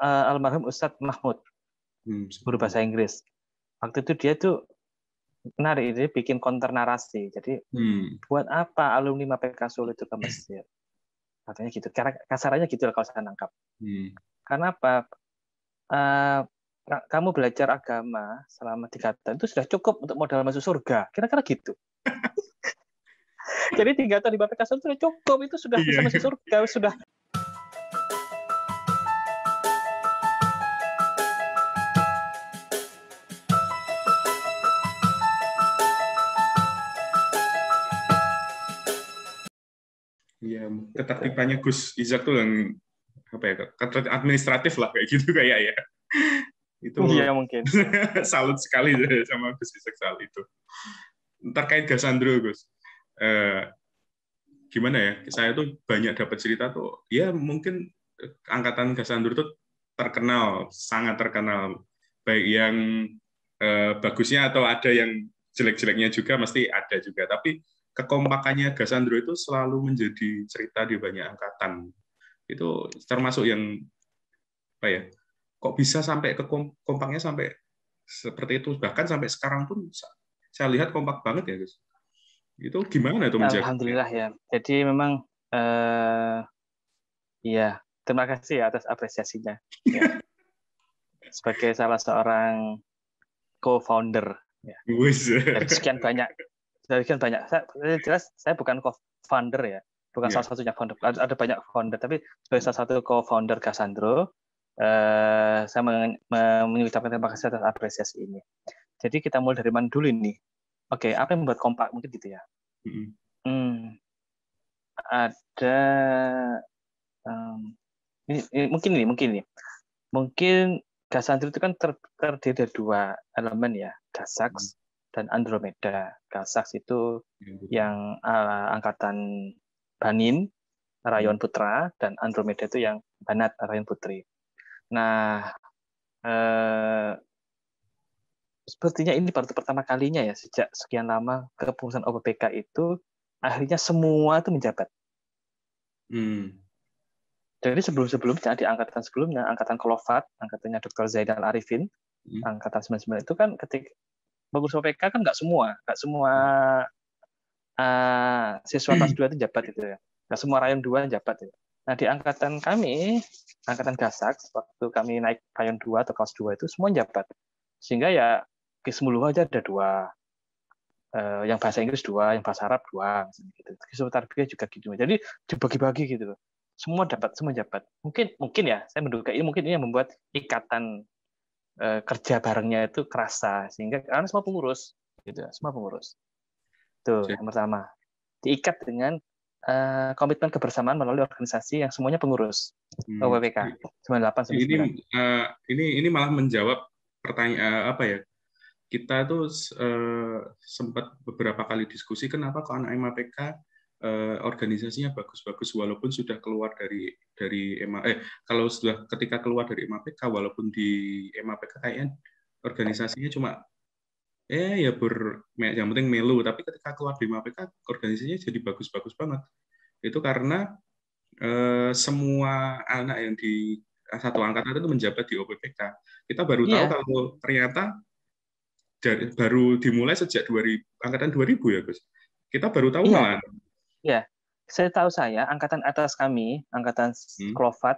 almarhum Ustadz Mahmud, guru bahasa Inggris. Waktu itu dia tuh menarik, dia bikin counter narasi. Jadi buat apa alumni MAPK Solo itu ke Mesir? Katanya gitu. Kasarannya gitu kalau saya nangkap. Karena apa? Kamu belajar agama selama 3 tahun itu sudah cukup untuk modal masuk surga. Kira-kira gitu. Jadi 3 tahun di MAPK Solo itu sudah cukup. Itu sudah bisa masuk surga. Sudah. Iya, ketertibannya Gus Izak tuh yang apa ya, administratif lah kayak gitu kayak ya. Itu iya mungkin. salut sekali sama Gus Izak soal itu. Terkait Gasandro, Gus. Gimana ya? Saya tuh banyak dapat cerita tuh. Ya mungkin angkatan Gasandro tuh terkenal, sangat terkenal. Baik yang bagusnya atau ada yang jelek-jeleknya juga mesti ada juga. Tapi kekompakannya Gasandro itu selalu menjadi cerita di banyak angkatan. Itu termasuk yang apa ya? Kok bisa sampai ke kompaknya sampai seperti itu, bahkan sampai sekarang pun saya lihat kompak banget ya, Gus. Itu gimana itu menjaga? Alhamdulillah ya. Jadi memang ya, terima kasih atas apresiasinya. Ya. Sebagai salah seorang co-founder ya. Dari sekian banyak. Saya bukan co-founder ya, bukan salah satunya founder. Ada banyak founder, tapi sebagai salah satu co-founder Gasandro, saya mengucapkan terima kasih atas apresiasi ini. Jadi kita mulai dari mana dulu ini? Oke, apa yang membuat kompak mungkin gitu ya? Ada mungkin Gasandro itu kan terdiri dari 2 elemen ya, Gasax dan Andromeda. Gasax itu yang angkatan Banin, Rayon Putra, dan Andromeda itu yang Banat, Rayon Putri. Nah, sepertinya ini baru pertama kalinya ya sejak sekian lama kepengurusan OPPK itu akhirnya semua itu menjabat. Jadi sebelumnya di angkatan sebelumnya, angkatan Kolovat, angkatannya Dr. Zainal Arifin, angkatan 99 itu kan ketika pengurus OPK kan nggak semua siswa kelas 2 itu jabat itu ya. Nggak semua rayon 2 jabat itu. Nah, di angkatan kami, angkatan Gasak, waktu kami naik rayon 2 atau kelas 2 itu semua jabat. Sehingga ya Kismulu aja ada 2. Yang bahasa Inggris 2, yang bahasa Arab 2 gitu. Kisah Tarbiyah juga gitu. Jadi dibagi-bagi gitu loh. Semua jabat. Mungkin ya, saya menduga ini mungkin ini yang membuat ikatan kerja barengnya itu kerasa sehingga karena semua pengurus gitu, semua pengurus. Tuh, yang pertama. Diikat dengan komitmen kebersamaan melalui organisasi yang semuanya pengurus. OPPK 9899. Ini malah menjawab pertanyaan apa ya? Kita tuh sempat beberapa kali diskusi kenapa kok anak MAPK organisasinya bagus-bagus walaupun sudah keluar dari kalau sudah ketika keluar dari MAPK walaupun di MAPK kayaknya organisasinya cuma ya yang penting melu, tapi ketika keluar di MAPK organisasinya jadi bagus-bagus banget. Itu karena semua anak yang di satu angkatan itu menjabat di OPPK. Kita baru tahu kalau ternyata baru dimulai sejak angkatan 2000 ya, Gus. Kita baru tahu malah. Iya. Saya angkatan atas kami, angkatan Kolovat,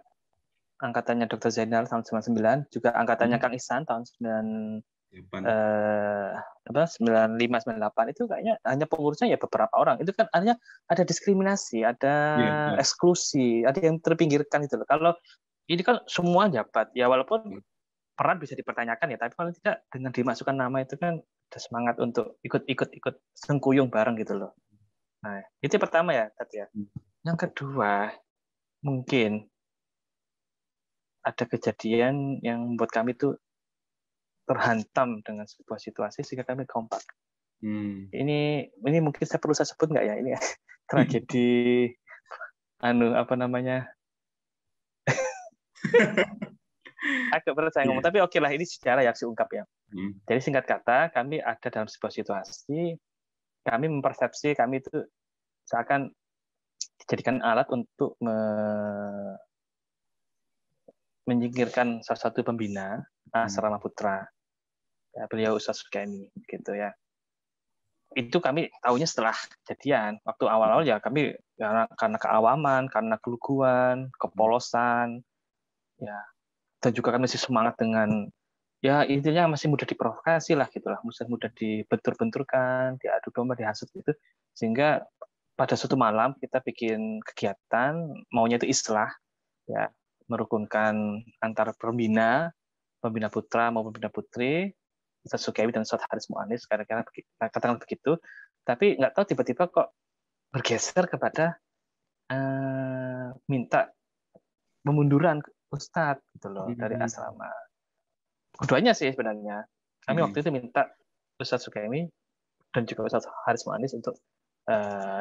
angkatannya Dr. Zainal tahun 99, juga angkatannya Kang Ihsan tahun 95-98 itu kayaknya hanya pengurusnya ya beberapa orang. Itu kan artinya ada diskriminasi, ada eksklusi, ada yang terpinggirkan itu loh. Kalau ini kan semua jabat ya, walaupun peran bisa dipertanyakan ya, tapi kalau tidak dengan dimasukkan nama itu kan ada semangat untuk ikut sengkuyung bareng gitu loh. Nah, itu pertama ya, Tat ya. Yang kedua, mungkin ada kejadian yang membuat kami tuh terhantam dengan sebuah situasi sehingga kami kompak. Ini mungkin saya perlu sebut nggak ya? Ini tragedi apa namanya? Agak berat saya ngomong, tapi oke lah, ini secara ya diungkap ya. Jadi singkat kata, kami ada dalam sebuah situasi, kami mempersepsi kami itu seakan dijadikan alat untuk menyingkirkan salah satu pembina Asrama Putra, ya, beliau Ustadz Sukemi, gitu ya. Itu kami tahunya setelah kejadian. Waktu awal-awal ya kami karena keawaman, karena keluguan, kepolosan, ya, dan juga kami masih semangat dengan, ya intinya masih mudah diprovokasi lah gitulah, masih mudah dibentur-benturkan, diadu domba, dihasut gitu, sehingga pada suatu malam kita bikin kegiatan, maunya itu islah, ya, merukunkan antar pembina putra maupun pembina putri, Ustadz Sukewi dan Ustadz Haris Mu'anis, kadang-kadang katakan begitu, tapi nggak tahu tiba-tiba kok bergeser kepada minta pemunduran Ustadz gitu loh dari asrama. Keduanya sih sebenarnya. Kami waktu itu minta Ustadz Sukemi dan juga Ustadz Haris Mu'anis untuk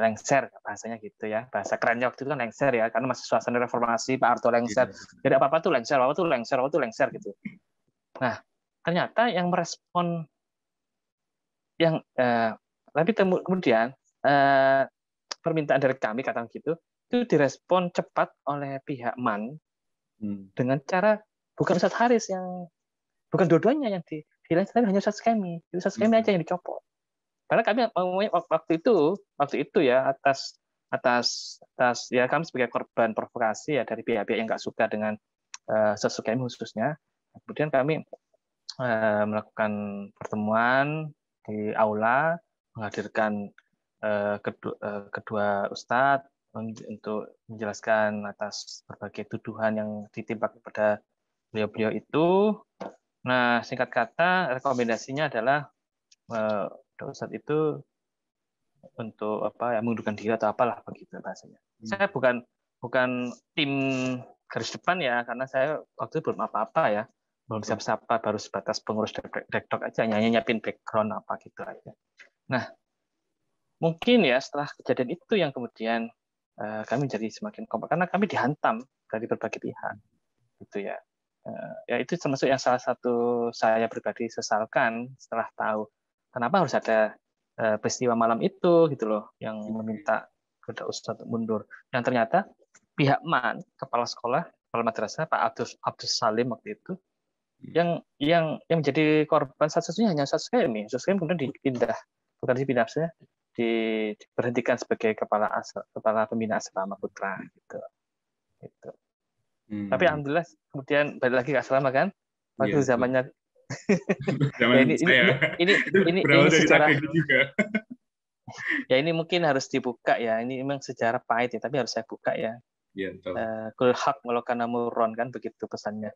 lengser, bahasanya gitu ya. Bahasa kerennya waktu itu kan lengser ya, karena masih suasana reformasi, Pak Harto lengser. Jadi apa-apa tuh lengser, apa-apa tuh lengser gitu. Nah, ternyata yang merespon tapi kemudian permintaan dari kami katakan gitu itu direspon cepat oleh pihak MAN dengan cara bukan Ustadz Haris yang bukan dua-duanya yang dilengser, hanya Ustadz Sukemi aja yang dicopot. Karena kami waktu itu ya atas ya kami sebagai korban provokasi ya dari pihak-pihak yang nggak suka dengan Ustadz Sukemi khususnya. Kemudian kami melakukan pertemuan di aula, menghadirkan kedua ustadz untuk menjelaskan atas berbagai tuduhan yang ditimpa kepada beliau-beliau itu. Nah, singkat kata, rekomendasinya adalah ustadz itu untuk mengundurkan diri atau apalah begitu bahasanya. Saya bukan tim garis depan ya, karena saya waktu itu belum apa-apa ya. Belum siapa-siapa, baru sebatas pengurus dekdok aja, hanya nyiapin background apa gitu aja. Nah, mungkin ya setelah kejadian itu yang kemudian kami jadi semakin kompak karena kami dihantam dari berbagai pihak, gitu ya. Ya itu termasuk yang salah satu saya pribadi sesalkan setelah tahu kenapa harus ada peristiwa malam itu, gitu loh, yang meminta kepada Ustadz mundur. Yang ternyata pihak MAN, kepala sekolah, kepala madrasah, Pak Abdus Salim waktu itu, yang menjadi korban satu-satunya hanya Ustadz Sukemi. Ustadz Sukemi kemudian dipindah saja, diberhentikan sebagai kepala pembina asrama putra gitu. Tapi alhamdulillah kemudian balik lagi ke asrama kan, waktu zamannya zaman ini sejarah juga. Ya ini mungkin harus dibuka ya, ini memang sejarah pahit ya, tapi harus saya buka ya. Kul haq walau kana murron kan begitu pesannya.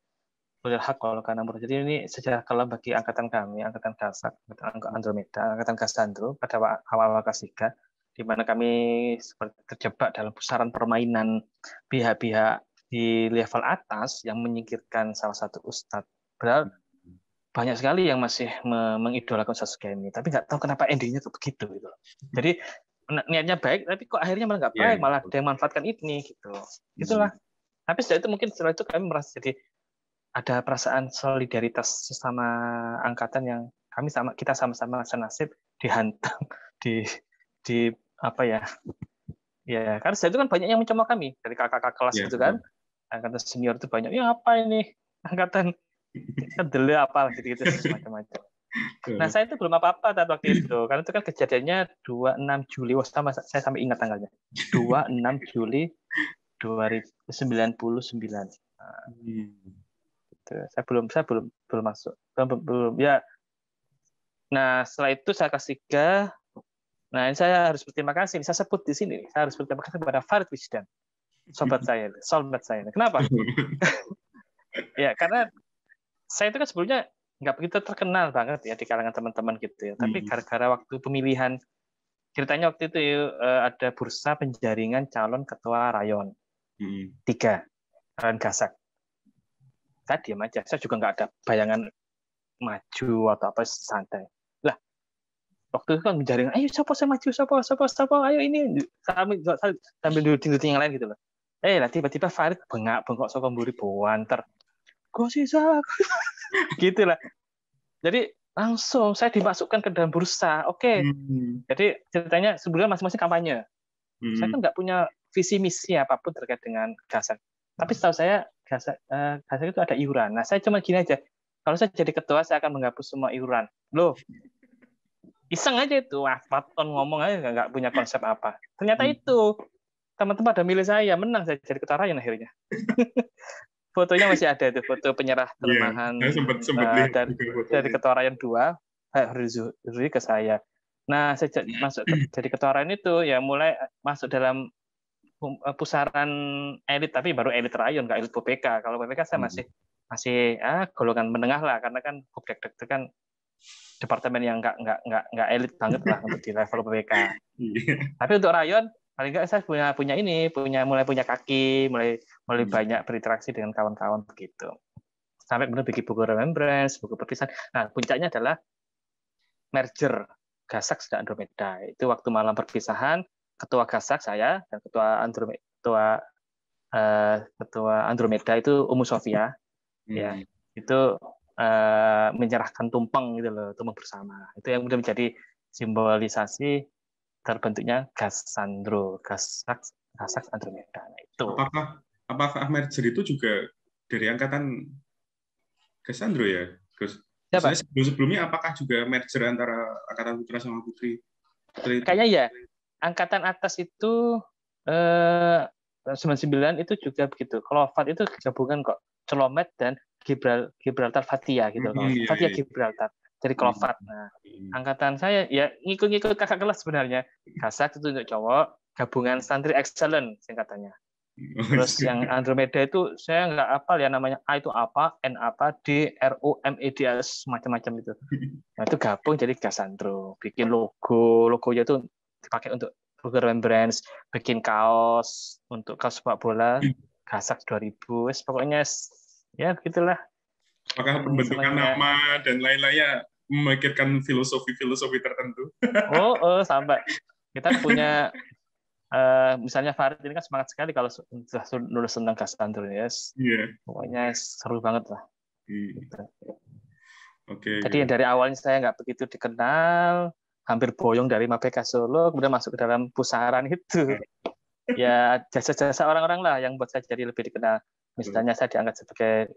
Hak kalau karena jadi ini sejarah kelam bagi angkatan kami, angkatan Gasak, angkatan Andromeda, angkatan Gasandro pada awal-awal K3, di mana kami seperti terjebak dalam pusaran permainan pihak-pihak di level atas yang menyingkirkan salah satu ustadz. Padahal banyak sekali yang masih mengidolakan Ustadz Sukemi, tapi nggak tahu kenapa endingnya tuh begitu gitu. Jadi niatnya baik, tapi kok akhirnya malah nggak baik, malah ada yang manfaatkan ini gitu. Itulah. Tapi setelah itu kami merasa jadi ada perasaan solidaritas sesama angkatan yang kita sama-sama senasib dihantam di apa ya karena setelah itu kan banyak yang mencoba kami dari kakak-kakak kelas gitu kan, angkatan senior itu banyak, ya apa ini angkatan kedelai apa gitu macam-macam. Nah saya itu belum apa-apa waktu itu karena itu kan kejadiannya 26 Juli, saya sampai ingat tanggalnya 26 Juli 1999. Saya belum masuk, belum ya. Nah setelah itu saya kelas 3. Nah ini saya harus berterima kasih, saya sebut di sini, saya harus berterima kasih kepada Farid Wijdan, sobat saya. Kenapa? Ya karena saya itu kan sebelumnya nggak begitu terkenal banget ya di kalangan teman-teman gitu ya. Tapi gara-gara waktu pemilihan, ceritanya waktu itu ada bursa penjaringan calon ketua rayon 3 rayon Gasak. Saya diam aja, saya juga nggak ada bayangan maju atau apa, santai. Lah, waktu itu kan menjaring, ayo siapa saya maju, siapa, ayo ini, sambil duduk yang lain gitu loh. Lah tiba-tiba Farid bengok saka mburi banter. Kok sih salah? Gitu lah. Jadi langsung saya dimasukkan ke dalam bursa. Oke. Jadi ceritanya sebenarnya masing-masing kampanye. Saya kan nggak punya visi misi apapun terkait dengan Gasak. Tapi setahu saya Gasak itu ada iuran. Nah, saya cuma gini aja. Kalau saya jadi ketua, saya akan menghapus semua iuran. Loh, iseng aja itu. Wah, Paton ngomong aja nggak punya konsep apa. Ternyata itu teman-teman pada milih saya, menang saya jadi ketua rayon akhirnya. Fotonya masih ada itu, foto penyerah Iya, termahan saya sempat lihat juga dari fotonya. ketua rayon 2, Rizuri ke saya. Nah, saya masuk jadi ketua rayon itu ya mulai masuk dalam pusaran elit, tapi baru elit rayon, nggak elit PPK. Kalau PPK saya masih golongan menengah lah, karena kan Pupdekdek itu kan departemen yang nggak elit banget lah untuk di level PPK. Tapi untuk rayon paling nggak saya mulai punya kaki, mulai banyak berinteraksi dengan kawan-kawan begitu. Sampai kemudian bikin buku remembrance, buku perpisahan. Nah, puncaknya adalah merger Gasak dan Andromeda. Itu waktu malam perpisahan, ketua Gasak saya dan ketua Andromeda itu Umu Sofia, ya itu menyerahkan tumpeng gitu loh, tumpeng bersama. Itu yang kemudian menjadi simbolisasi terbentuknya Gasandro, Gasak Andromeda. Nah, itu. Apakah merger itu juga dari angkatan Cassandro ya, Gus? Siapa? Maksudnya sebelumnya apakah juga merger antara angkatan putra sama putri? Kayaknya ya. Angkatan atas itu 99 itu juga begitu. Kalau FAT itu gabungan kok, Celomet dan Gibraltar Fathia gitu. Iya, Fathia iya. Gibraltar. Jadi kalau FAT. Nah, angkatan saya ya ngikut-ngikut kakak kelas sebenarnya. Gasak itu untuk cowok, gabungan santri excellent singkatannya. Terus yang Andromeda itu saya nggak hafal ya namanya, A itu apa, N apa, D, R, O, M, E, D, S, macam-macam itu. Nah, itu gabung jadi Gasandro. Bikin logonya itu dipakai untuk logo remembrance, bikin kaos untuk kaos sepak bola, Gasak 2000, pokoknya ya begitulah. Apakah pembentukan nama dan lain-lainnya memikirkan filosofi tertentu? Sampai kita punya misalnya Farid ini kan semangat sekali kalau sudah nulis tentang Gasandro ya. Yeah. Pokoknya seru banget lah. Gitu. Jadi Okay. dari awalnya saya nggak begitu dikenal, hampir boyong dari Mapeka Solo, kemudian masuk ke dalam pusaran itu. Ya jasa-jasa orang-orang lah yang buat saya jadi lebih dikenal. Misalnya saya diangkat sebagai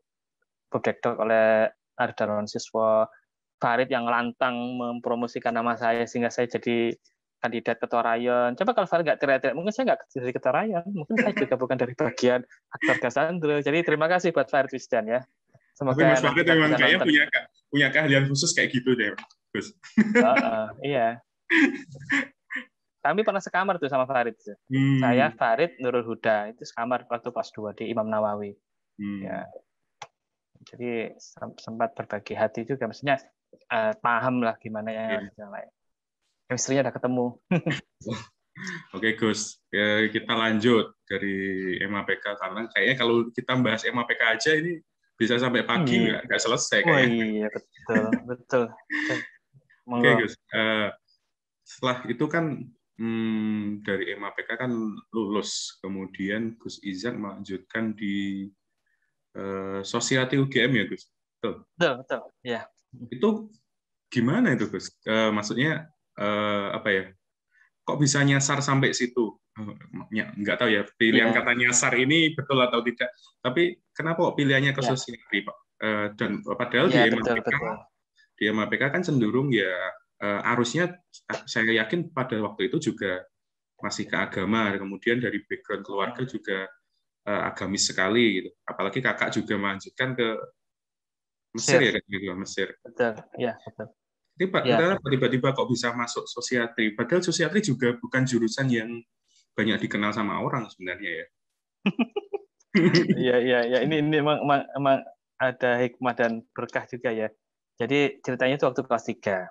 Pupdekdok oleh Ardarwan Siswa, Farid yang lantang mempromosikan nama saya sehingga saya jadi kandidat ketua rayon. Coba kalau Farid nggak teriak-teriak, mungkin saya nggak jadi ketua rayon. Mungkin saya juga bukan dari bagian aktor Gasandro. Jadi terima kasih buat Farid Wisdan ya. Semoga tapi Mas Farid memang kayaknya punya keahlian khusus kayak gitu deh, Gus. Iya. Kami pernah sekamar tuh sama Farid. Saya, Farid, Nurul Huda itu sekamar waktu kelas 2 di Imam Nawawi. Ya. Jadi sempat berbagi hati juga, maksudnya paham lah gimana yang lain. Chemistry-nya udah ketemu. Oke Gus, kita lanjut dari MAPK karena kayaknya kalau kita bahas MAPK aja ini bisa sampai pagi nggak selesai kayaknya. Iya betul. Oke Gus, setelah itu kan dari MAPK kan lulus, kemudian Gus Izak melanjutkan di Sosiati UGM ya Gus? Betul, ya. Itu gimana itu Gus? Maksudnya apa ya? Kok bisa nyasar sampai situ? Nggak tahu ya pilihan kata nyasar ini betul atau tidak. Tapi kenapa kok pilihannya ke Sosiati Pak? Dan padahal di MAPK kan cenderung ya arusnya saya yakin pada waktu itu juga masih ke agama, kemudian dari background keluarga juga agamis sekali gitu. Apalagi kakak juga melanjutkan ke Mesir ya gitu, Mesir. Betul, ya betul. Tiba-tiba kok bisa masuk sosiatri? Padahal sosiatri juga bukan jurusan yang banyak dikenal sama orang sebenarnya ya. Iya. Ini emang ada hikmah dan berkah juga ya. Jadi ceritanya itu waktu kelas 3.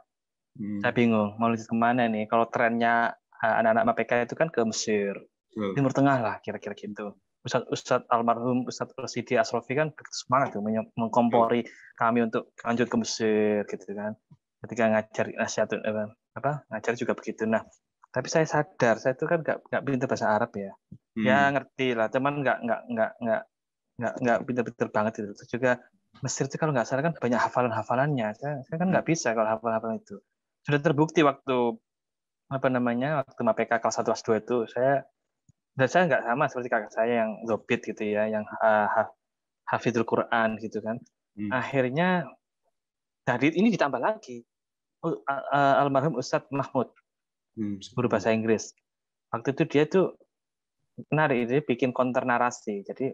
Saya bingung mau lanjut kemana nih. Kalau trennya anak-anak MAPK itu kan ke Mesir, Timur Tengah lah kira-kira gitu. Ustadz almarhum Ustadz Rosidi Asrofi kan semangat tuh mengkompori kami untuk lanjut ke Mesir gitu kan. Ketika ngajar ngajar juga begitu. Nah, tapi saya sadar saya itu kan nggak pintar bahasa Arab ya. Ya ngerti lah, teman nggak pintar-pintar banget itu. Terus juga Mesir itu kalau nggak salah kan banyak hafalan-hafalannya. Saya kan nggak bisa kalau hafal-hafalan itu. Sudah terbukti waktu waktu MAPK kelas 1 kelas 2 itu saya Dan saya nggak sama seperti kakak saya yang gobit gitu ya, yang hafidul Quran gitu kan. Akhirnya dari ini ditambah lagi almarhum Ustadz Mahmud, guru bahasa Inggris. Waktu itu dia tuh menarik, dia bikin counter narasi. Jadi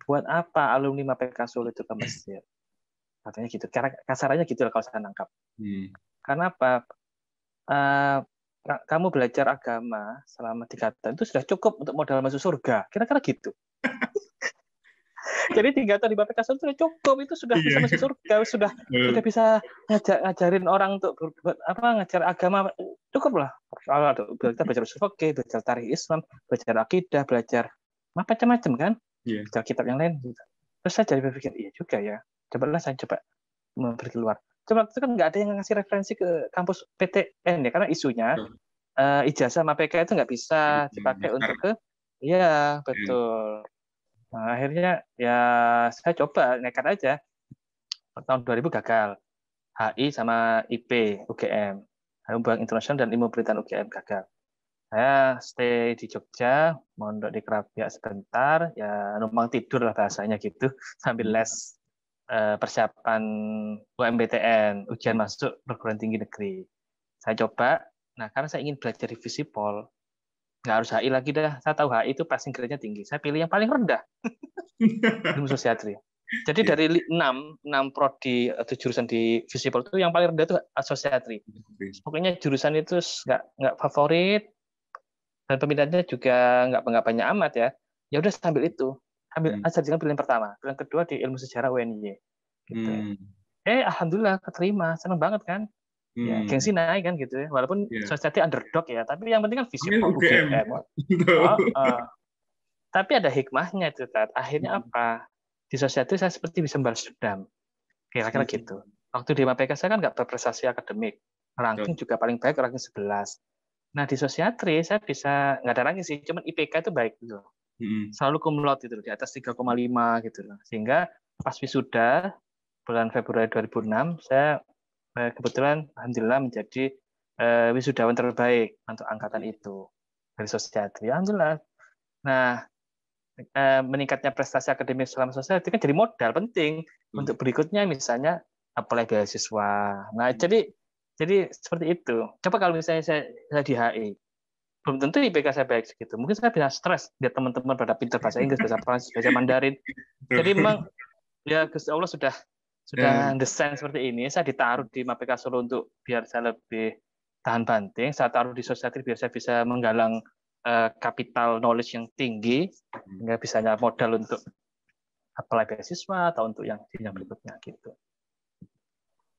buat apa alumni MAPK Solo itu ke Mesir? Katanya gitu. Kasarannya gitu lah kalau saya nangkap. Karena apa? Kamu belajar agama selama 3 tahun itu sudah cukup untuk modal masuk surga. Kira-kira gitu. Jadi 3 tahun di MAPK Solo itu sudah cukup, itu sudah bisa masuk surga, sudah bisa ngajarin orang untuk ngajar agama, cukup lah. Kalau kita belajar usul fikih, belajar tarikh Islam, belajar akidah, belajar macam-macam kan, belajar kitab yang lain. Gitu. Terus saya jadi berpikir, iya juga ya. Saya coba pergi keluar. Coba itu kan nggak ada yang ngasih referensi ke kampus PTN ya, karena isunya ijazah MAPK itu nggak bisa dipakai untuk ke, iya betul. Nah, akhirnya ya saya coba nekat aja. Tahun 2000 gagal. HI sama IP UGM. Hubungan Internasional dan Ilmu Pemerintahan UGM gagal. Saya stay di Jogja, mondok di Kerapiak sebentar, ya numpang tidur lah bahasanya gitu, sambil les persiapan UMPTN, ujian masuk perguruan tinggi negeri. Saya coba, nah karena saya ingin belajar di Visipol, nggak harus HI lagi dah. Saya tahu HI itu passing grade-nya tinggi. Saya pilih yang paling rendah, ilmu sosiatri. Jadi dari 6 prodi atau jurusan di Visipol itu yang paling rendah itu sosiatri. Pokoknya jurusan itu nggak favorit dan peminatnya juga nggak banyak amat ya. Ya udah sambil itu. Ambil aja dengan pilihan pertama. Pilihan kedua di ilmu sejarah UNY. Gitu. Alhamdulillah keterima. Senang banget kan? Ya, gengsi naik kan gitu ya. Walaupun sosiatri underdog ya, tapi yang penting kan Visipol UGM. Tapi ada hikmahnya itu, Tat. Akhirnya apa? Di sosiatri saya seperti bisa membalas dendam. Kira-kira gitu. Waktu di MAPK saya kan nggak berprestasi akademik. Ranking juga paling baik, ranking 11. Nah, di sosiatri saya bisa, nggak ada ranking sih, cuman IPK itu baik gitu. Selalu cum laude gitu, di atas 3,5 gitu. Sehingga pas wisuda, bulan Februari 2006, saya kebetulan alhamdulillah menjadi wisudawan terbaik untuk angkatan itu. Dari sosiatri. Alhamdulillah. Nah, meningkatnya prestasi akademis selama sosial itu kan jadi modal penting untuk berikutnya, misalnya apply beasiswa. Nah, jadi seperti itu. Coba kalau misalnya saya di HI, belum tentu IPK saya baik segitu. Mungkin saya bisa stres lihat teman-teman pada pintar bahasa Inggris, bahasa Prancis, bahasa Mandarin. Jadi memang ya Gusti Allah sudah desain seperti ini. Saya ditaruh di MAPK Solo untuk biar saya lebih tahan banting. Saya taruh di sosiatri biar saya bisa menggalang capital knowledge yang tinggi, sehingga bisa modal untuk apply beasiswa atau untuk yang berikutnya gitu.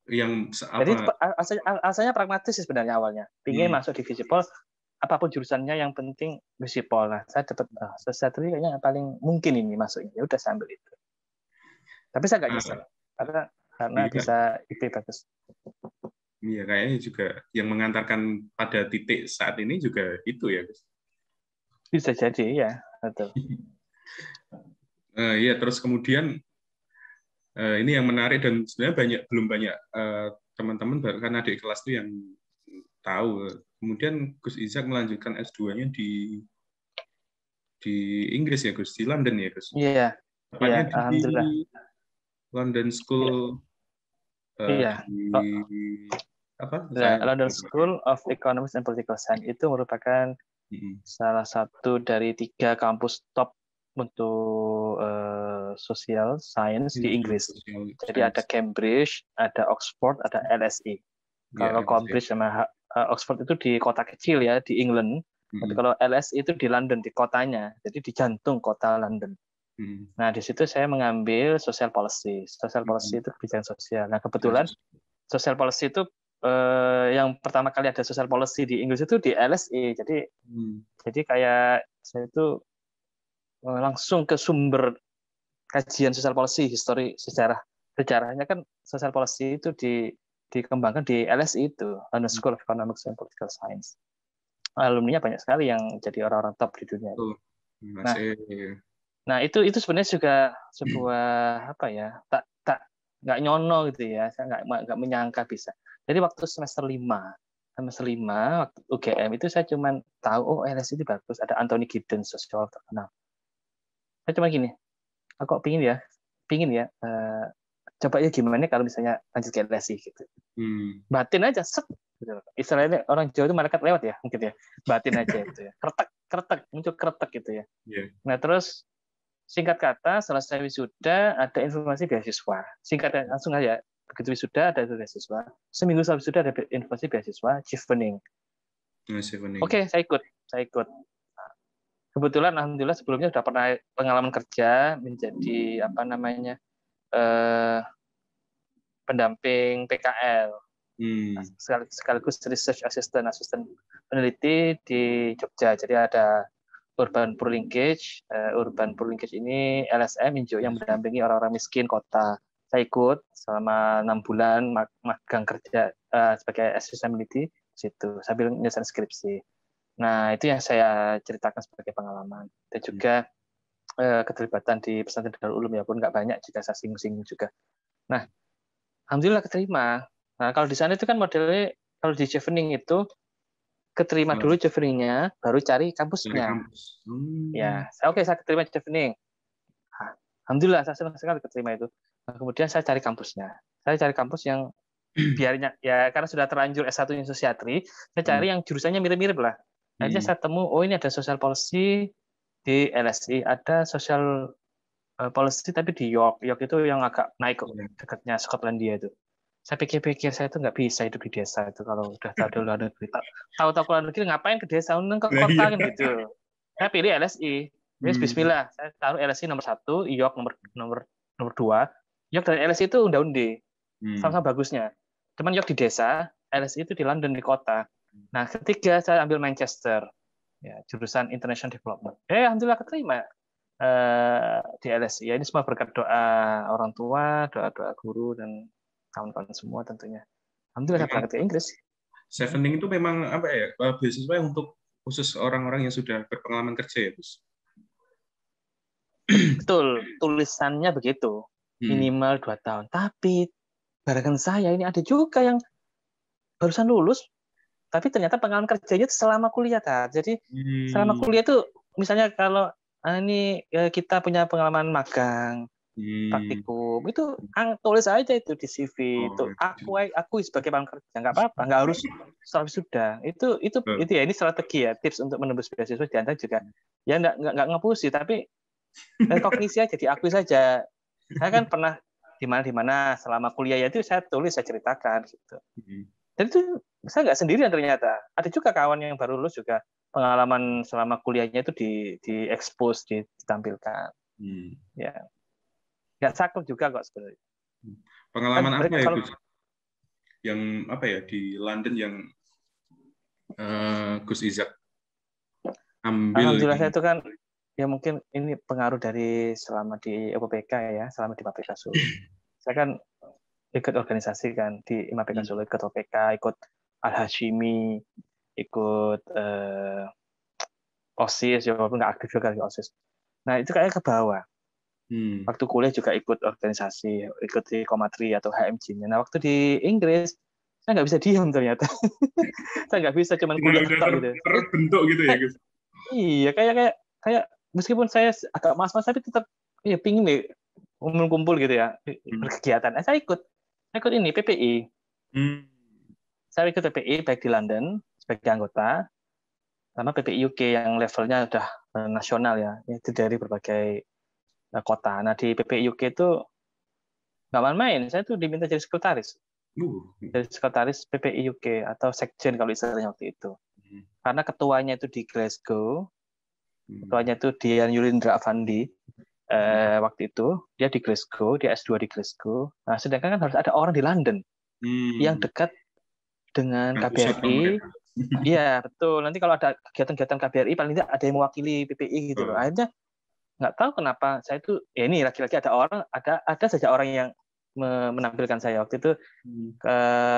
Jadi asalnya pragmatis sih sebenarnya awalnya. Pingin masuk di Visipol, apapun jurusannya yang penting Visipol. Nah, saya dapat sosiatri kayaknya yang paling mungkin ini masuknya. Ya udah saya ambil itu. Tapi saya nggak nyesel karena bisa IP bagus. Iya, kayaknya juga yang mengantarkan pada titik saat ini juga itu ya, Gus. Bisa jadi ya, betul. Ya, terus kemudian ini yang menarik dan sebenarnya belum banyak teman-teman bahkan adik kelas itu yang tahu. Kemudian Gus Izak melanjutkan S2-nya di Inggris ya, Gus, di London ya, Gus. Iya. Tepatnya di alhamdulillah. London School. Iya. London School of Economics and Political Science itu merupakan salah satu dari 3 kampus top untuk social science di Inggris. Jadi ada Cambridge, ada Oxford, ada LSE. Kalau Cambridge sama Oxford itu di kota kecil ya di England. Tapi kalau LSE itu di London, di kotanya. Jadi di jantung kota London. Nah, di situ saya mengambil social policy. Social policy itu kebijakan sosial. Nah, kebetulan social policy itu yang pertama kali ada social policy di Inggris itu di LSE. Jadi kayak saya itu langsung ke sumber kajian social policy, histori sejarahnya kan social policy itu dikembangkan di LSE itu, London School of Economics and Political Science. Alumninya banyak sekali yang jadi orang-orang top di dunia. Nah itu sebenarnya juga sebuah apa ya, tak nggak nyono gitu ya, saya nggak menyangka bisa. Jadi waktu semester 5 semester 5 waktu UGM itu saya cuma tahu LSI itu bagus, ada Anthony Giddens, sosiolog terkenal. Saya cuma gini, aku kok pingin ya coba ya gimana kalau misalnya lanjut ke LSI gitu. Batin aja, set. Gitu. Istilahnya orang Jawa itu malaikat lewat ya, mungkin ya. Batin aja gitu ya. Kretek, muncul kretek gitu ya. Yeah. Nah terus singkat kata selesai wisuda ada informasi beasiswa. Singkat langsung aja, begitu wisuda ada beasiswa. Seminggu setelah wisuda ada informasi beasiswa, Chevening. Oke, saya ikut. Kebetulan alhamdulillah sebelumnya sudah pernah pengalaman kerja menjadi pendamping PKL. Sekaligus research assistant peneliti di Jogja. Jadi ada urban poor linkage ini LSM yang mendampingi orang-orang miskin kota. Saya ikut selama 6 bulan magang kerja sebagai assistant peneliti situ sambil menyelesaikan skripsi. Nah, itu yang saya ceritakan sebagai pengalaman. Dan juga keterlibatan di pesantren Darul Ulum ya pun nggak banyak juga saya singgung juga. Nah, alhamdulillah keterima. Nah, kalau di sana itu kan modelnya kalau di Chevening itu keterima dulu Cheveningnya, baru cari kampusnya. Ya, saya keterima Chevening. Alhamdulillah saya senang sekali keterima itu. Nah, kemudian saya cari kampusnya. Saya cari kampus yang biarnya ya karena sudah terlanjur S1-nya sosiatri, saya cari yang jurusannya mirip-mirip lah. Akhirnya saya temu, ini ada social policy di LSI, ada social policy tapi di York itu yang agak naik dekatnya Skotlandia itu. Saya pikir-pikir saya itu nggak bisa hidup di desa itu kalau udah tahu di luar negeri. Tahu-tahu ke luar negeri ngapain ke desa, ke kota kan gitu. Saya pilih LSI. Bismillah, saya taruh LSI nomor 1, York nomor 2. York dan LSI itu unda-undi. Sama-sama bagusnya. Cuman York di desa, LSI itu di London di kota. Nah, ketiga saya ambil Manchester. Ya, jurusan International Development. Alhamdulillah keterima di LSI. Ya, ini semua berkat doa orang tua, doa guru dan kawan-kawan semua tentunya. Alhamdulillah saya berangkat ke Inggris. Chevening itu memang beasiswa untuk khusus orang-orang yang sudah berpengalaman kerja ya, Gus? Betul, tulisannya begitu. Minimal 2 tahun. Tapi barengan saya ini ada juga yang barusan lulus tapi ternyata pengalaman kerjanya itu selama kuliah, Jadi selama kuliah itu misalnya kalau ini kita punya pengalaman magang, praktikum, itu tulis aja itu di CV. Itu aku sebagai pengalaman kerja nggak apa-apa, nggak harus setelah sudah. Itu ya ini strategi ya, tips untuk menembus beasiswa di antara juga. Ya nggak ngapusi, tapi kognisi aja, diakui saja. Saya kan pernah di mana selama kuliah ya itu saya tulis, saya ceritakan gitu. Dan itu saya nggak sendirian ternyata. Ada juga kawan yang baru lulus juga pengalaman selama kuliahnya itu di-expose, ditampilkan. Ya, nggak saklek juga kok sebenarnya. Pengalaman apa ya, Gus? Yang di London yang Gus Izak ambil? Alhamdulillah saya itu kan ya mungkin ini pengaruh dari selama di UPK ya, selama di MAPK Solo. Saya kan ikut organisasi kan di MAPK Solo, ikut OPK, ikut Al-Hashimi, ikut OSIS, ya walaupun nggak aktif juga di OSIS. Nah itu kayaknya ke bawah. Waktu kuliah juga ikut organisasi, ikut di Komatri atau HMG. Nah waktu di Inggris saya nggak bisa diam ternyata. Saya nggak bisa cuman kuliah gitu. Terbentuk gitu ya, Gus? Iya, kayak meskipun saya agak mas-mas tapi tetap ya pingin deh kumpul gitu ya, berkegiatan. Saya ikut ini PPI. Saya ikut PPI baik di London sebagai anggota, sama PPI UK yang levelnya udah nasional ya, itu dari berbagai kota. Nah di PPI UK itu nggak main-main, saya tuh diminta jadi sekretaris. Jadi sekretaris PPI UK atau sekjen kalau istilahnya waktu itu. Karena ketuanya itu di Glasgow, ketuanya itu Dian Yulindra Avandi, waktu itu dia di Glasgow, dia S2 di Glasgow. Nah, sedangkan kan harus ada orang di London yang dekat dengan KBRI. Iya, betul. Nanti kalau ada kegiatan-kegiatan KBRI paling tidak ada yang mewakili PPI gitu loh. Akhirnya nggak tahu kenapa saya itu ya ini lagi-lagi ada saja orang yang menampilkan saya waktu itu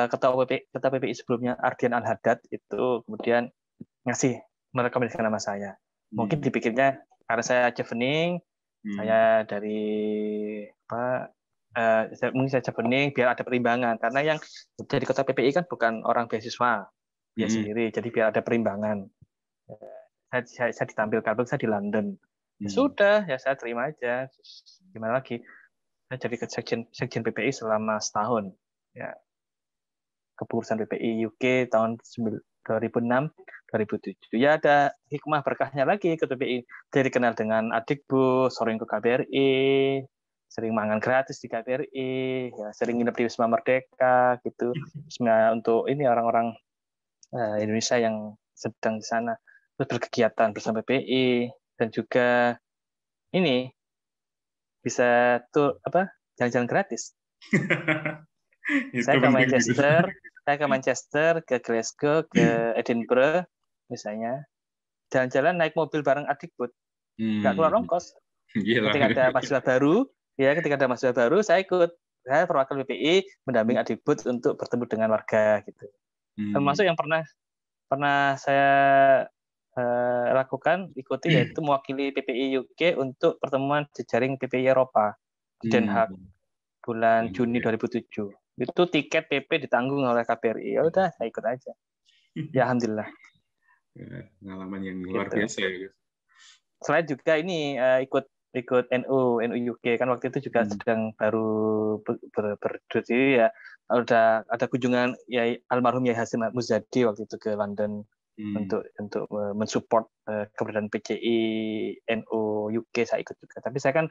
ketua PPI sebelumnya Ardian Al-Haddad itu kemudian merekomendasikan nama saya. Mungkin dipikirnya karena saya Chevening, saya dari mungkin saya Chevening biar ada perimbangan karena yang jadi ketua PPI kan bukan orang beasiswa, dia sendiri. Jadi biar ada perimbangan. Saya ditampilkan, saya di London. Ya sudah, ya saya terima aja. Terus, gimana lagi? Saya jadi sekjen PPI selama setahun. Ya, kepengurusan PPI UK tahun 2006, 2007. Ya ada hikmah berkahnya lagi ke PPI. Jadi kenal dengan Adikbu, sering ke KBRI, sering mangan gratis di KBRI, ya sering nginep di Wisma Merdeka gitu. Untuk ini orang-orang Indonesia yang sedang di sana, terus berkegiatan bersama PPI, dan juga ini bisa tuh jalan-jalan gratis. Saya ke Manchester, ke Glasgow, ke Edinburgh misalnya, jalan-jalan naik mobil bareng Adikbud, nggak keluar ongkos. Ketika ada mahasiswa baru, saya ikut. Saya perwakilan PPI mendampingi Adikbud untuk bertemu dengan warga gitu. Termasuk yang pernah saya ikuti yaitu mewakili PPI UK untuk pertemuan jejaring PPI Eropa di Den Haag bulan Juni 2007. Itu tiket PP ditanggung oleh KBRI. Ya udah, saya ikut aja. Ya alhamdulillah. Pengalaman yang luar biasa ya. Selain juga ini ikut NU UK kan waktu itu juga sedang baru berdiri ya. Ada kunjungan ya almarhum Yai Hasyim Muzadi waktu itu ke London untuk mensupport keberadaan PCI NU UK. Saya ikut juga. Tapi saya kan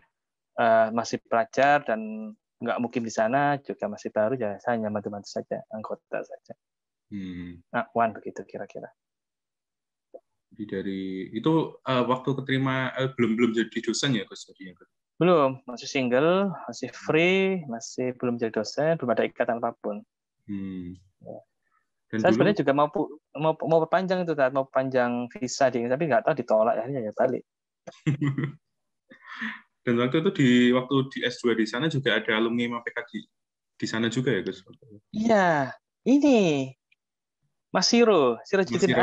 masih pelajar dan nggak mungkin di sana, juga masih baru, ya saya hanya bantu-bantu saja, anggota saja. Wan begitu kira-kira. Jadi dari itu waktu keterima belum jadi dosen ya Gus? Belum, masih single, masih free, masih belum jadi dosen, belum ada ikatan apapun. Ya. Dan saya sebenarnya juga mau perpanjang itu, mau panjang visa tapi nggak tahu ditolak, akhirnya ya balik. Dan waktu itu waktu di S2 di sana juga ada alumni MAPK di sana juga ya Gus? Iya, ini Mas Sirojudin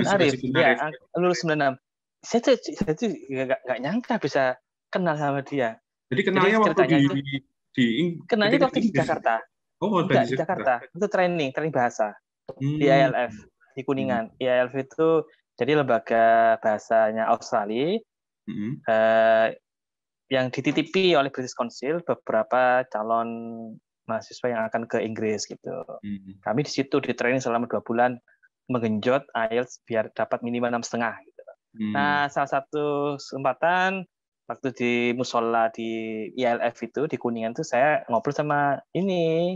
Arif, ya lulus 96. Saya tuh nggak nyangka bisa kenal sama dia. Jadi kenalnya waktu kenalnya waktu di Jakarta. Di Jakarta. Itu training bahasa di ILF di Kuningan. ILF itu jadi lembaga bahasanya Australia. Yang dititipi oleh British Council beberapa calon mahasiswa yang akan ke Inggris gitu. Kami di situ di training selama 2 bulan menggenjot IELTS biar dapat minimal 6,5 gitu. Nah, salah satu kesempatan waktu di musola di ILF itu di Kuningan tuh saya ngobrol sama ini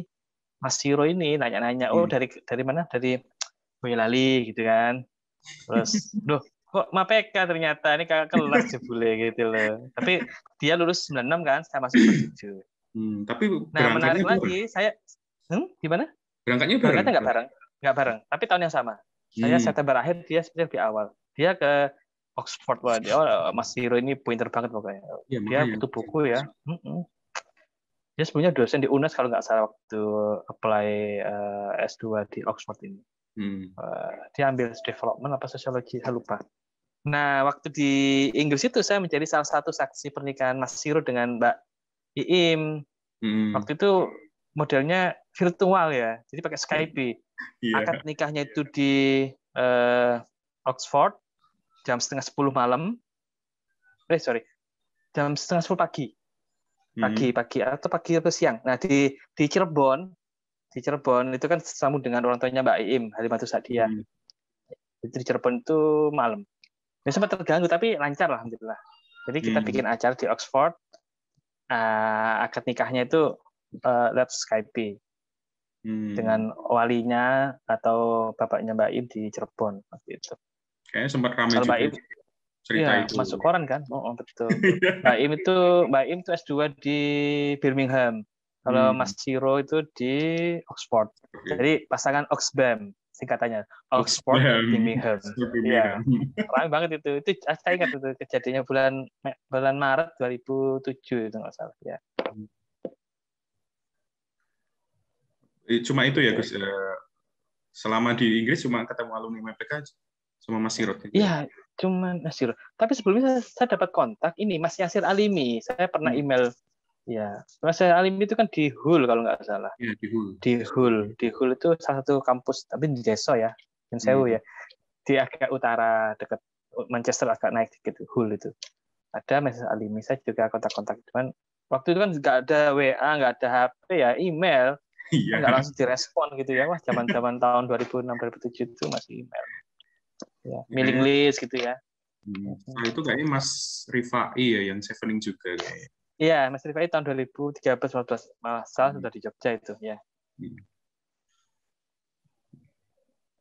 Mas Siro ini, nanya-nanya, dari mana? Dari Boyolali gitu kan. Terus, kok MAPK ternyata ini kakak kelas jebule gitu loh. Tapi dia lulus 96 kan, saya masuk 97. Tapi nah, menarik lagi, saya gimana? Berangkatnya nggak bareng, tapi tahun yang sama. Saya September akhir, dia lebih awal. Dia ke Oxford. Mas Hiro ini pinter banget pokoknya. Dia butuh buku ya. Dia sebenarnya dosen di UNAS kalau nggak salah waktu apply S2 di Oxford ini. Dia ambil development apa sosiologi, saya lupa. Nah, waktu di Inggris itu saya menjadi salah satu saksi pernikahan Mas Siro dengan Mbak Iim. Waktu itu modelnya virtual ya, jadi pakai Skype. Akad nikahnya itu di Oxford jam 9:30 malam. Jam 9:30 pagi. Pagi atau siang. Nah, di Cirebon itu kan sambung dengan orang tuanya Mbak Iim, Halimatus Sa'diyah. Jadi di Cirebon itu malam. Ya, sempat terganggu tapi lancar lah, alhamdulillah. Jadi kita bikin acara di Oxford. Akad nikahnya itu lewat Skype dengan walinya atau bapaknya Mbak Im di Cirebon waktu itu. Kayaknya sempat ramai juga cerita itu. Masuk koran kan? Betul. Mbak Im itu S2 di Birmingham. Kalau Mas Siro itu di Oxford. Jadi pasangan Oxbam singkatannya. Oxford Birmingham. Iya. Ramai banget itu. Itu saya ingat itu kejadiannya bulan Maret 2007 itu nggak salah ya. Cuma itu ya Gus. Selama di Inggris cuma ketemu alumni MAPK sama Mas Siro. Iya, cuma Mas Siro. Tapi sebelumnya saya dapat kontak ini Mas Yasir Alimi. Saya pernah email. Ya, Mas Yasir Alimi itu kan di Hull kalau nggak salah. Iya, di Hull. Di Hull itu salah satu kampus, tapi di Deso ya. Sewu ya, di agak utara dekat Manchester, agak naik dikit, Hull itu. Ada Mrs. Alimi, saya juga kontak-kontak. Cuman waktu itu kan nggak ada WA, nggak ada HP ya, email. Iya. Nggak langsung direspon gitu ya. Wah, zaman-zaman tahun 2006-2007 itu masih email. Ya, mailing list gitu ya. Setelah itu kayaknya Mas Rifai ya yang Chevening juga kayaknya. Iya, Mas Rifai tahun 2013-2014 malah sudah di Jogja itu ya.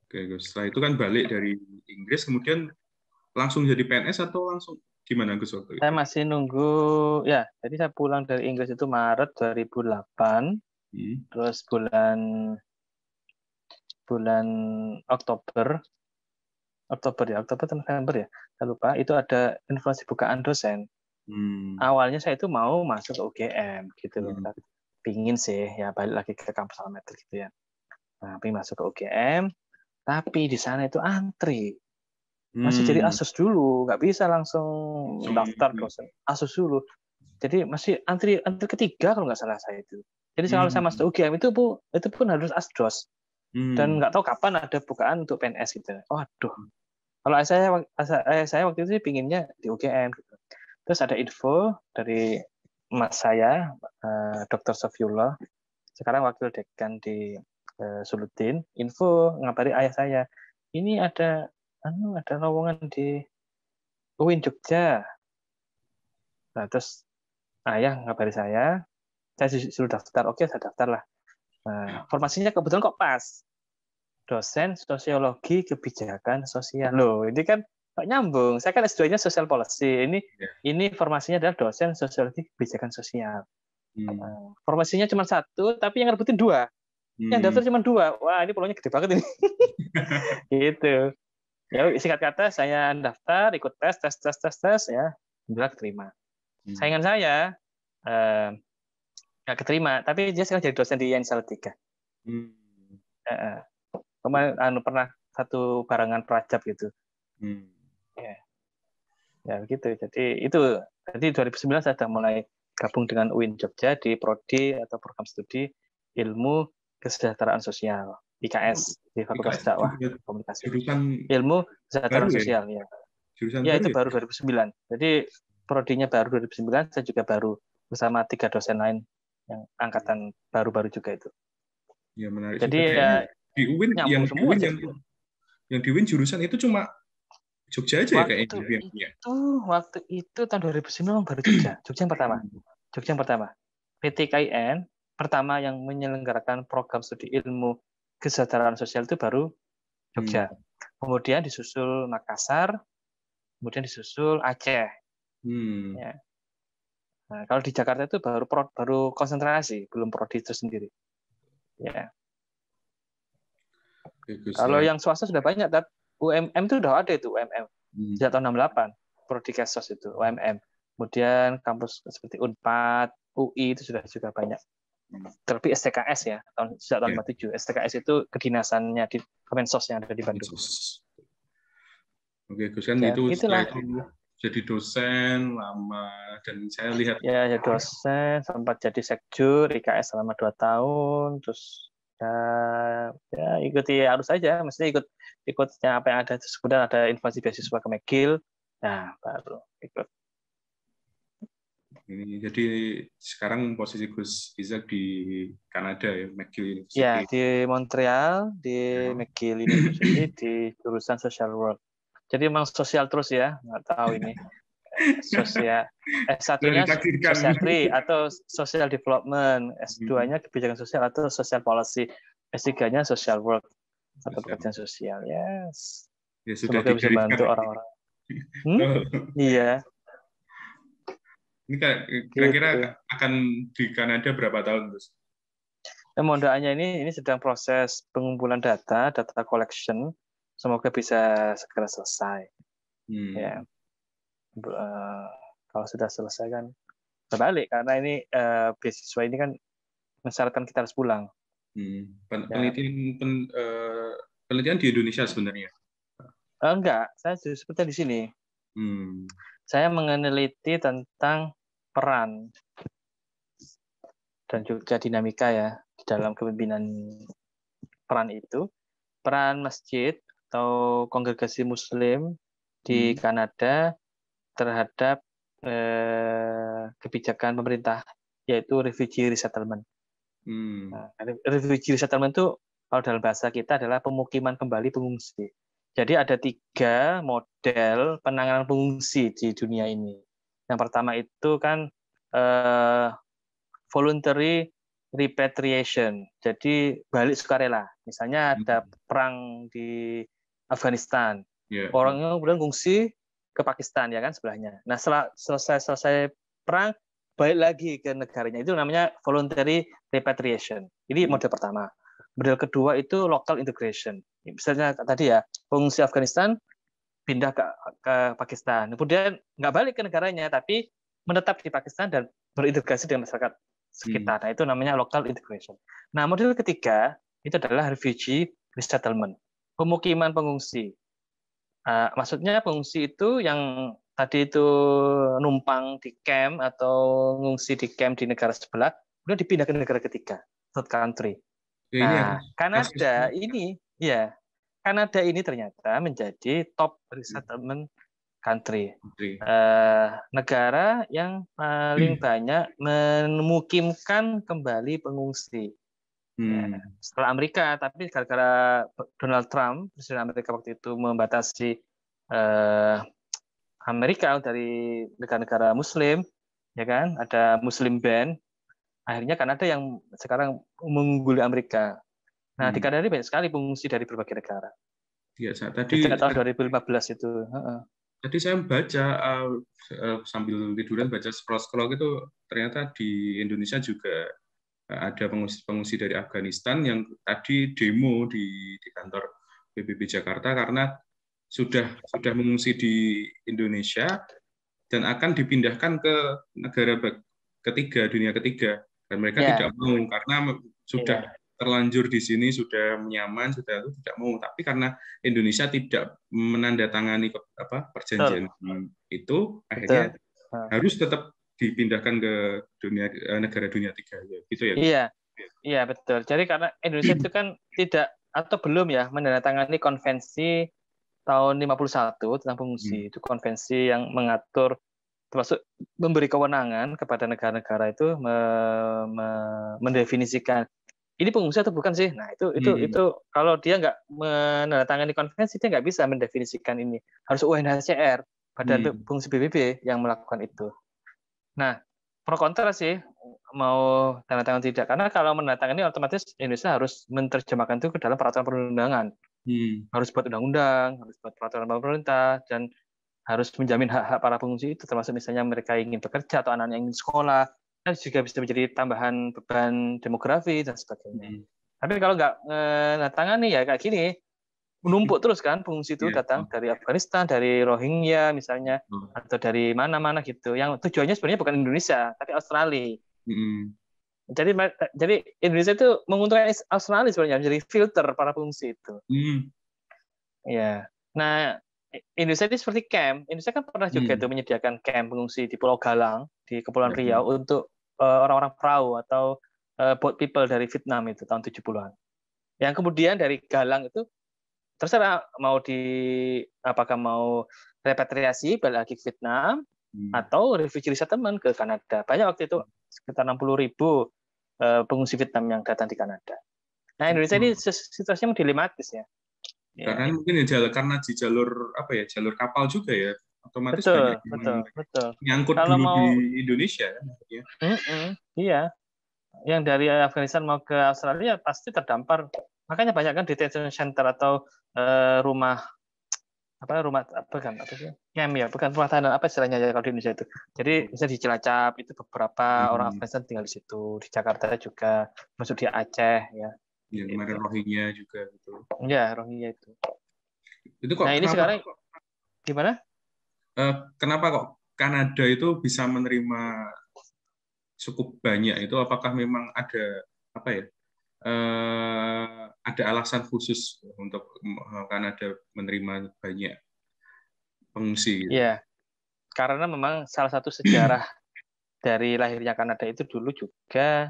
Oke, Gus. Setelah itu kan balik dari Inggris, kemudian langsung jadi PNS atau langsung gimana Gus waktu itu? Saya masih nunggu, ya, jadi saya pulang dari Inggris itu Maret 2008, terus bulan Oktober atau November ya, saya lupa, itu ada informasi bukaan dosen. Awalnya saya itu mau masuk ke UGM gitu loh, pingin sih ya balik lagi ke kampus Almeter gitu ya. Nah, pingin masuk ke UGM, tapi di sana itu antri. Masih jadi asus dulu, nggak bisa langsung daftar dosen, asus dulu. Jadi masih antri ketiga kalau nggak salah saya itu. Jadi kalau saya masuk UGM itu pun harus asdos. Dan nggak tahu kapan ada bukaan untuk PNS gitu. Waduh. Kalau saya waktu itu sih pinginnya di UGM gitu. Terus ada info dari mas saya, Dr. Sofiullah, sekarang wakil dekan di Sulutin, info ngabari ayah saya, ini ada lowongan di UIN Jogja. Nah, terus ayah ngabari saya suruh daftar. Oke, saya daftar lah. Nah, formasinya kebetulan kok pas. Dosen Sosiologi Kebijakan Sosial. Loh, ini kan nggak nyambung. Saya kan S2-nya Social Policy. Ini formasinya adalah dosen Sosiologi Kebijakan Sosial. Formasinya cuma satu, tapi yang ngerebutin dua. Yang daftar cuma dua. Wah, ini peluangnya gede banget ini. Gitu. Ya, singkat kata saya daftar, ikut tes ya, alhamdulillah keterima. Saingan saya nggak keterima, tapi dia sekarang jadi dosen di Yensal 3. Kemarin pernah satu barengan Prajab gitu. Ya begitu. Jadi 2009 saya sudah mulai gabung dengan UIN Jogja di prodi atau program studi Ilmu Kesejahteraan Sosial, IKS, di Fakultas Dakwah Komunikasi. Ilmu Kesejahteraan Sosial ya. Ya, itu baru 2009. Jadi prodinya baru 2009, saya juga baru bersama 3 dosen lain yang angkatan baru-baru juga itu. Ya, menarik. Jadi ya di UIN yang di UIN jurusan itu cuma Jogja aja ya kayaknya. Waktu itu tahun 2009 baru Jogja. Jogja yang pertama. PTKIN pertama yang menyelenggarakan program studi ilmu kesejahteraan sosial itu baru Jogja. Kemudian disusul Makassar, kemudian disusul Aceh. Ya. Nah, kalau di Jakarta itu baru konsentrasi, belum prodi itu sendiri. Ya. Kalau yang swasta sudah banyak, UMM itu sudah ada itu UMM. Sejak tahun 68, prodi Kesos itu UMM. Kemudian kampus seperti Unpad, UI itu sudah juga banyak. Terlebih STKS ya, sejak tahun 57. STKS itu kedinasannya di Kemensos yang ada di Bandung. Oke, Gus, kan itu setelah itu jadi dosen lama, dan saya lihat ya dosen, sempat jadi sekjur IKS selama 2 tahun, terus ya ikuti arus saja, mestinya ikutnya apa yang ada. Terus kemudian ada invasi beasiswa ke McGill, nah baru ikut. Jadi sekarang posisi Gus Isaac di Kanada ya, McGill University. Ya, di Montreal, di McGill University di jurusan Social Work. Jadi memang sosial terus ya, nggak tahu ini. Sosial S1-nya Sosiatri atau Social Development, S2-nya Kebijakan Sosial atau Social Policy, S3-nya Social Work atau pekerjaan sosial. Yes. Ya, sudah semoga bisa bantu orang-orang. Iya. Ini kira-kira akan di Kanada berapa tahun, Gus? Mohon doanya, ini sedang proses pengumpulan data collection. Semoga bisa segera selesai. Ya. Kalau sudah selesai kan berbalik, karena ini beasiswa ini kan mensyaratkan kita harus pulang. Penelitian di Indonesia sebenarnya? Enggak, saya seperti di sini. Saya meneliti tentang peran dan juga dinamika ya di dalam kepemimpinan peran itu. Peran masjid atau kongregasi Muslim di Kanada terhadap kebijakan pemerintah, yaitu refugee resettlement. Nah, refugee resettlement itu kalau dalam bahasa kita adalah pemukiman kembali pengungsi. Jadi ada 3 model penanganan pengungsi di dunia ini. Yang pertama itu kan voluntary repatriation. Jadi balik sukarela. Misalnya ada perang di Afghanistan. Orangnya kemudian ngungsi ke Pakistan ya kan sebelahnya. Nah, setelah selesai perang balik lagi ke negaranya. Itu namanya voluntary repatriation. Ini model pertama. Model kedua itu local integration. Misalnya tadi ya, pengungsi Afghanistan pindah ke Pakistan. Kemudian nggak balik ke negaranya, tapi menetap di Pakistan dan berintegrasi dengan masyarakat sekitar. Nah, itu namanya local integration. Nah, model ketiga itu adalah refugee resettlement, pemukiman pengungsi. Maksudnya pengungsi itu yang tadi itu numpang di camp atau ngungsi di camp di negara sebelah, kemudian dipindah ke negara ketiga, third country. Nah, Kanada ini ternyata menjadi top resettlement country. Negara yang paling banyak memukimkan kembali pengungsi. Ya, setelah Amerika, tapi gara-gara Donald Trump, Presiden Amerika waktu itu membatasi Amerika dari negara-negara Muslim, ya kan, ada Muslim ban. Akhirnya Kanada yang sekarang mengungguli Amerika. Nah, di Kanada ini banyak sekali pengungsi dari berbagai negara. Ya, tadi sejak tahun 2015 itu. Tadi saya baca sambil tiduran baca scroll itu ternyata di Indonesia juga ada pengungsi dari Afghanistan yang tadi demo di kantor PBB Jakarta karena sudah mengungsi di Indonesia dan akan dipindahkan ke negara ketiga, dunia ketiga, dan mereka tidak mau karena sudah terlanjur di sini, sudah nyaman, sudah itu tidak mau. Tapi karena Indonesia tidak menandatangani perjanjian itu, akhirnya harus tetap dipindahkan ke negara dunia tiga, gitu ya. Iya betul. Jadi karena Indonesia itu kan tidak atau belum ya menandatangani konvensi tahun 51 tentang pengungsi. Itu konvensi yang mengatur, termasuk memberi kewenangan kepada negara-negara itu mendefinisikan ini pengungsi atau bukan sih. Nah, itu kalau dia nggak menandatangani konvensi, dia nggak bisa mendefinisikan ini. Harus UNHCR, Badan Pengungsi PBB, yang melakukan itu. Nah, pro kontra sih mau tanda tangan tidak, karena kalau menandatangani otomatis Indonesia harus menerjemahkan itu ke dalam peraturan perundangan. Harus buat undang-undang, harus buat peraturan pemerintah, dan harus menjamin hak-hak para pengungsi itu, termasuk misalnya mereka ingin bekerja atau anak-anak ingin sekolah, dan juga bisa menjadi tambahan beban demografi dan sebagainya. Tapi kalau nggak menandatangani ya kayak gini, menumpuk terus kan pengungsi itu datang dari Afghanistan, dari Rohingya misalnya, atau dari mana-mana gitu. Yang tujuannya sebenarnya bukan Indonesia, tapi Australia. Jadi Indonesia itu menguntungkan Australia sebenarnya, menjadi filter para pengungsi itu. Ya. Nah, Indonesia ini seperti camp. Indonesia kan pernah juga itu menyediakan camp pengungsi di Pulau Galang, di Kepulauan Riau, untuk orang-orang perahu atau boat people dari Vietnam itu tahun 70-an. Yang kemudian dari Galang itu terserah apakah mau repatriasi balik lagi ke Vietnam atau refugee resettlement ke Kanada. Banyak waktu itu sekitar 60.000 pengungsi Vietnam yang datang di Kanada. Nah, Indonesia ini situasinya dilematis ya. Karena mungkin karena di jalur jalur kapal juga ya, otomatis betul, banyak betul. nyangkut kalau dulu mau, di Indonesia kan. Iya, yang dari Afghanistan mau ke Australia pasti terdampar. Makanya banyak kan detention center atau rumah camp ya, bukan rumah tahanan, apa istilahnya ya kalau di Indonesia itu. Jadi misalnya di Cilacap itu beberapa orang Afghanistan tinggal di situ, di Jakarta juga, masuk di Aceh ya. Kemarin Rohingya juga gitu. Ya, Rohingya itu. Itu kok nah, ini sekarang gimana? Kenapa kok Kanada itu bisa menerima cukup banyak itu? Apakah memang ada ada alasan khusus untuk Kanada menerima banyak pengungsi? Iya, karena memang salah satu sejarah dari lahirnya Kanada itu dulu juga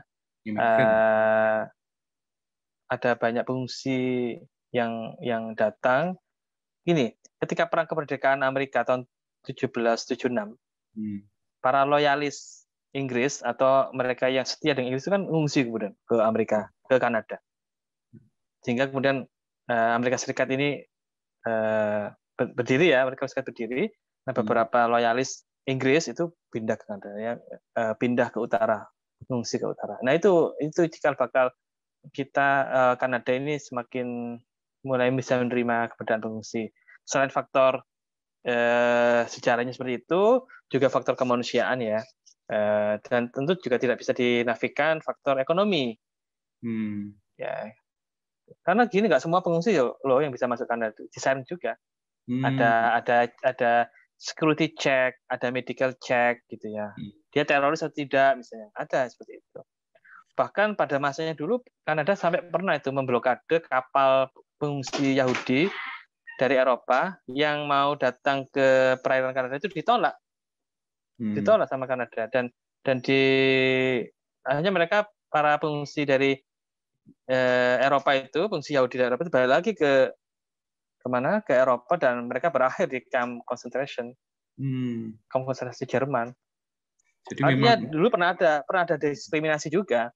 ada banyak pengungsi yang datang gini, ketika perang kemerdekaan Amerika tahun 1776, Hmm. para loyalis Inggris atau mereka yang setia dengan Inggris itu kan mengungsi kemudian ke Amerika, ke Kanada. Sehingga kemudian Amerika Serikat ini berdiri ya, Amerika Serikat berdiri. Nah, beberapa loyalis Inggris itu pindah ke Kanada, ya, pindah ke utara, mengungsi ke utara. Nah itu cikal bakal kita Kanada ini semakin mulai bisa menerima keberadaan pengungsi. Selain faktor sejarahnya seperti itu, juga faktor kemanusiaan ya, dan tentu juga tidak bisa dinafikan faktor ekonomi. Ya, karena gini nggak semua pengungsi loh yang bisa masuk Kanada, disaring juga. Ada security check, ada medical check gitu ya. Dia teroris atau tidak misalnya, ada seperti itu. Bahkan pada masanya dulu Kanada sampai pernah itu memblokade kapal pengungsi Yahudi dari Eropa yang mau datang ke perairan Kanada itu ditolak sama Kanada, dan akhirnya mereka para pengungsi dari Eropa itu, pengungsi Yahudi dari Eropa itu balik lagi ke Eropa, dan mereka berakhir di kamp konsentrasi Jerman. Jadi artinya memang dulu pernah ada diskriminasi juga.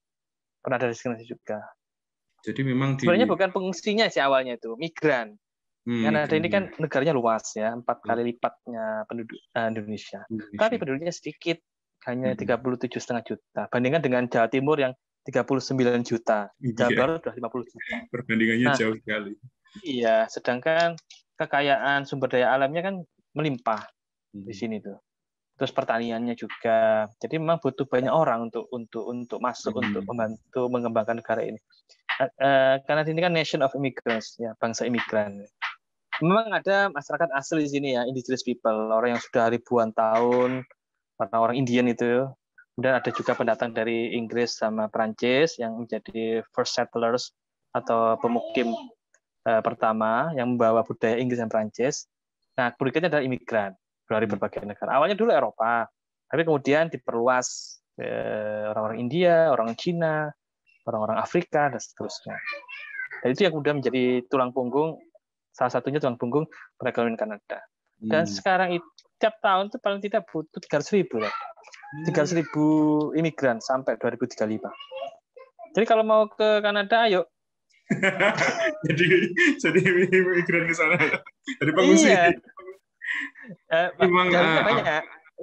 Jadi memang sebenarnya bukan pengungsinya sih awalnya itu migran. Kanada ini kan negaranya luas ya, 4 kali lipatnya penduduk Indonesia. Tapi penduduknya sedikit, hanya 37,5 juta. Bandingkan dengan Jawa Timur yang 39 juta. Jawa Barat sudah 50 juta. Perbandingannya jauh sekali. Iya, sedangkan kekayaan sumber daya alamnya kan melimpah di sini tuh. Terus pertaniannya juga. Jadi memang butuh banyak orang untuk masuk, untuk membantu mengembangkan negara ini. Karena ini kan nation of immigrants, ya, bangsa imigran. Memang ada masyarakat asli di sini ya, indigenous people, orang yang sudah ribuan tahun, orang Indian itu. Kemudian ada juga pendatang dari Inggris sama Perancis yang menjadi first settlers atau pemukim pertama yang membawa budaya Inggris dan Perancis. Nah, berikutnya adalah imigran dari berbagai negara. Awalnya dulu Eropa, tapi kemudian diperluas orang-orang India, orang Cina, orang-orang Afrika, dan seterusnya. Dan itu yang kemudian menjadi salah satunya tulang punggung perekonomian Kanada. Dan sekarang itu tiap tahun itu paling tidak butuh 300.000 ya. 300.000 imigran sampai 2035. Jadi kalau mau ke Kanada, ayo. jadi imigran ke sana. Jadi pengungsi. Iya.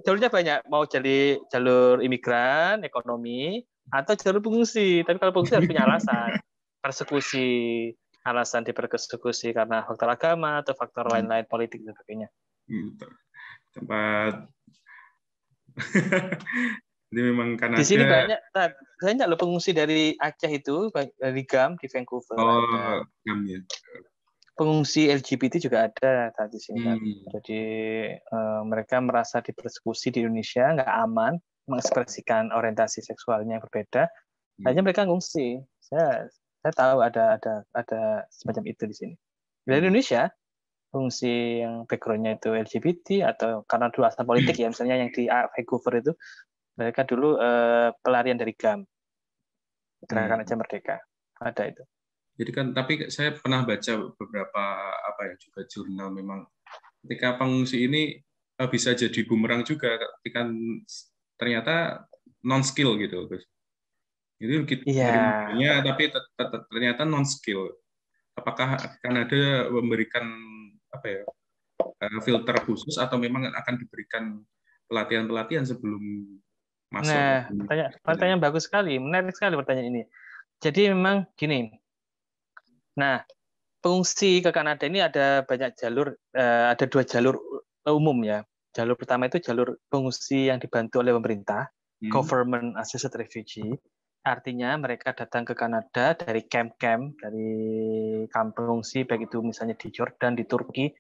Jalurnya banyak. Mau jadi jalur imigran, ekonomi, atau jalur pengungsi. Tapi kalau pengungsi harus punya alasan. Persekusi, alasan dipersekusi karena faktor agama atau faktor lain-lain politik dan sebagainya. Tempat jadi memang Kanada. Di sini banyak loh pengungsi dari Aceh itu, dari GAM di Vancouver. Oh, GAM ya. Pengungsi LGBT juga ada di sini. Jadi mereka merasa dipersekusi di Indonesia, nggak aman, mengekspresikan orientasi seksualnya yang berbeda. Hanya mereka ngungsi. Saya tahu ada semacam itu di sini. Dari Indonesia, fungsi yang background-nya itu LGBT atau karena dulu asal politik ya, misalnya yang di Vancouver itu, mereka dulu pelarian dari GAM, Gerakan Aceh Merdeka, ada itu. Jadi kan, tapi saya pernah baca beberapa juga jurnal, memang ketika pengungsi ini bisa jadi bumerang juga, ketika ternyata non skill gitu, Gus. Itu nerimanya, tapi ternyata non skill. Apakah Kanada memberikan filter khusus atau memang akan diberikan pelatihan sebelum masuk? Nah, pertanyaan bagus sekali, menarik sekali pertanyaan ini. Jadi memang gini. Nah, pengungsi ke Kanada ini ada banyak jalur, ada 2 jalur umum ya. Jalur pertama itu jalur pengungsi yang dibantu oleh pemerintah, government assisted refugee. Artinya mereka datang ke Kanada dari camp-camp, dari kamp pengungsi, baik itu misalnya di Jordan, di Turki,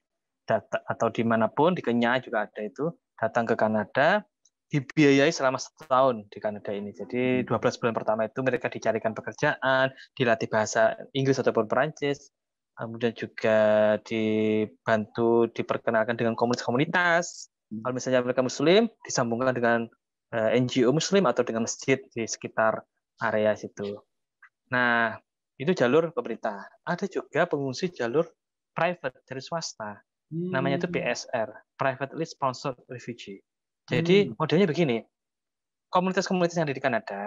atau dimanapun, di Kenya juga ada itu, datang ke Kanada, dibiayai selama 1 tahun di Kanada ini. Jadi 12 bulan pertama itu mereka dicarikan pekerjaan, dilatih bahasa Inggris ataupun Perancis, kemudian juga dibantu diperkenalkan dengan komunitas-komunitas. Kalau misalnya mereka Muslim, disambungkan dengan NGO Muslim atau dengan masjid di sekitar area situ. Nah, itu jalur pemerintah. Ada juga pengungsi jalur private, dari swasta. Namanya itu PSR, Privately Sponsored Refugee. Jadi modelnya begini, komunitas-komunitas yang ada di Kanada,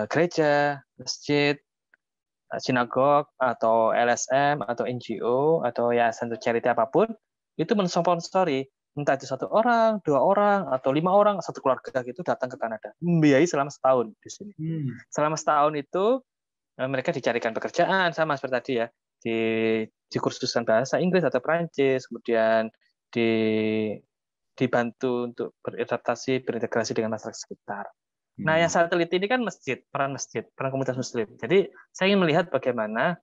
gereja, masjid, sinagog, atau LSM, atau NGO, atau yayasan charity apapun, itu mensponsori entah itu 1 orang, 2 orang, atau 5 orang, 1 keluarga gitu datang ke Kanada, membiayai selama setahun di sini. Selama setahun itu mereka dicarikan pekerjaan sama seperti tadi ya, di kursusan bahasa Inggris atau Perancis, kemudian dibantu untuk berintegrasi dengan masyarakat sekitar. Nah, yang saya teliti ini kan masjid, peran komunitas Muslim. Jadi saya ingin melihat bagaimana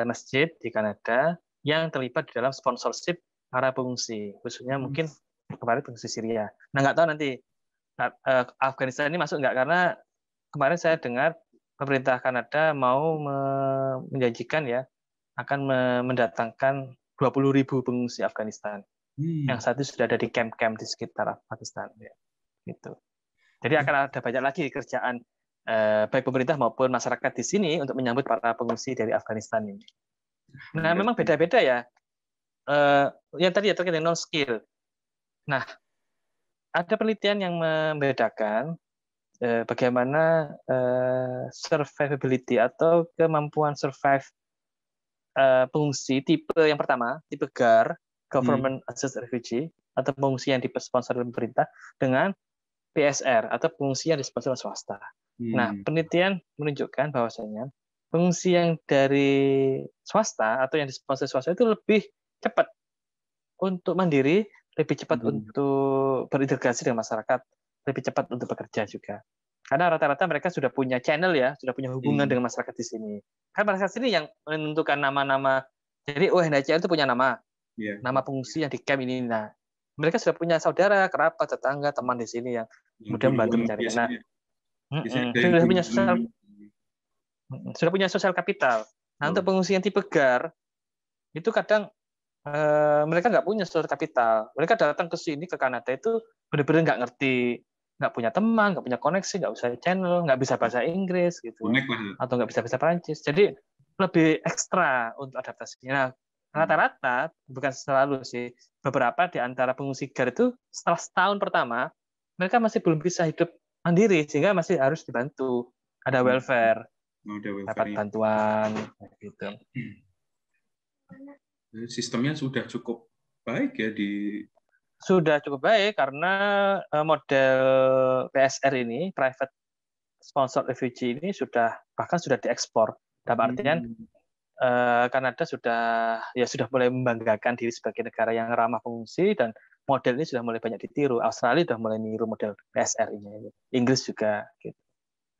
masjid di Kanada yang terlibat di dalam sponsorship para pengungsi, khususnya mungkin kemarin pengungsi Syria. Nah, nggak tahu nanti Afghanistan ini masuk nggak, karena kemarin saya dengar pemerintah Kanada mau menjanjikan ya akan mendatangkan 20.000 pengungsi Afghanistan yang saat itu sudah ada di camp-camp di sekitar Pakistan. Ya. Gitu. Jadi akan ada banyak lagi kerjaan baik pemerintah maupun masyarakat di sini untuk menyambut para pengungsi dari Afghanistan ini. Nah, memang beda-beda ya. Yang tadi ya terkait dengan non-skill. Nah, ada penelitian yang membedakan bagaimana survivability atau kemampuan survive pengungsi tipe yang pertama, tipe GAR, Government Assisted Refugee, atau pengungsi yang disponsor oleh pemerintah, dengan PSR atau pengungsi yang disponsor oleh swasta. Nah, penelitian menunjukkan bahwasanya pengungsi yang dari swasta atau yang disponsor swasta itu lebih cepat untuk mandiri, lebih cepat untuk berintegrasi dengan masyarakat, lebih cepat untuk bekerja juga. Karena rata-rata mereka sudah punya channel ya, sudah punya hubungan dengan masyarakat di sini. Kan masyarakat sini yang menentukan nama-nama. Jadi, NHCR itu punya nama, nama pengungsi yang di camp ini. Nah, mereka sudah punya saudara, kerabat, tetangga, teman di sini yang kemudian membantu mencarikan. Nah, sudah punya sosial kapital. Nah, untuk pengungsi yang tipe GAR, itu kadang mereka nggak punya sosial kapital. Mereka datang ke sini, ke Kanada itu benar-benar nggak ngerti, nggak punya teman, nggak punya koneksi, nggak bisa channel, nggak bisa bahasa Inggris gitu, atau nggak bisa bahasa Prancis. Jadi lebih ekstra untuk adaptasinya. Nah, rata-rata bukan selalu sih, beberapa di antara pengungsi GAR itu setelah setahun pertama mereka masih belum bisa hidup mandiri, sehingga masih harus dibantu. Ada welfare, dapat bantuan, gitu. Sistemnya sudah cukup baik ya Sudah cukup baik karena model PSR ini, Private Sponsored Refugee ini bahkan sudah diekspor. Dalam artian Kanada sudah mulai membanggakan diri sebagai negara yang ramah pengungsi, dan model ini sudah mulai banyak ditiru. Australia sudah mulai niru model PSR ini. Inggris juga. Gitu.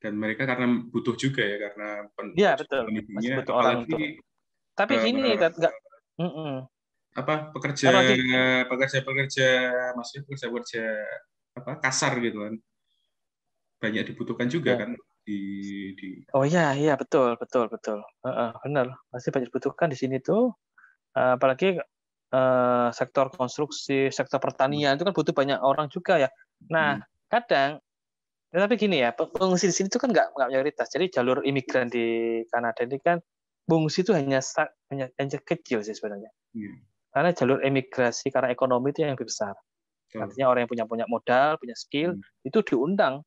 Dan mereka karena butuh juga ya, karena betul. Masih butuh orang untuk. Tapi gini, pekerja maksudnya pekerja kasar gitu kan, banyak dibutuhkan juga kan di Oh iya betul benar, masih banyak dibutuhkan di sini tuh, apalagi sektor konstruksi, sektor pertanian itu kan butuh banyak orang juga ya. Nah kadang, tapi gini ya, pengungsi di sini tuh kan nggak mayoritas. Jadi jalur imigran di Kanada ini kan pengungsi itu hanya kecil sih sebenarnya. Karena jalur emigrasi karena ekonomi itu yang lebih besar. Artinya orang yang punya modal, punya skill, itu diundang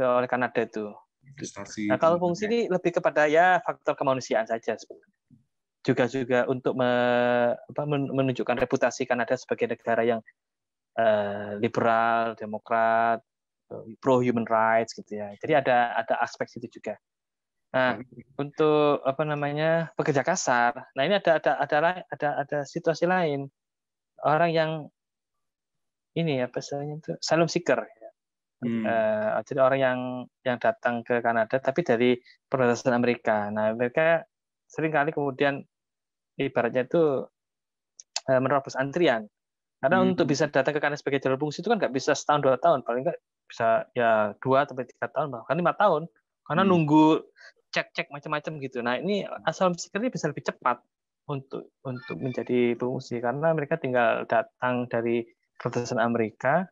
oleh Kanada itu. Investasi. Nah, kalau fungsi ini lebih kepada ya faktor kemanusiaan saja sebenarnya. Juga untuk menunjukkan reputasi Kanada sebagai negara yang liberal, demokrat, pro human rights gitu ya. Jadi ada aspek itu juga. Nah, untuk pekerja kasar. Nah, ini ada situasi lain. Orang yang ini itu asylum seeker. Jadi orang yang datang ke Kanada tapi dari perbatasan Amerika. Nah, mereka seringkali kemudian ibaratnya itu menerobos antrian. Karena untuk bisa datang ke Kanada sebagai jalur fungsi itu kan nggak bisa setahun 2 tahun, paling nggak bisa ya 2-3 tahun, bahkan 5 tahun. Karena nunggu cek macam-macam gitu. Nah, ini asylum seeker ini bisa lebih cepat untuk menjadi pengungsi karena mereka tinggal datang dari perbatasan Amerika.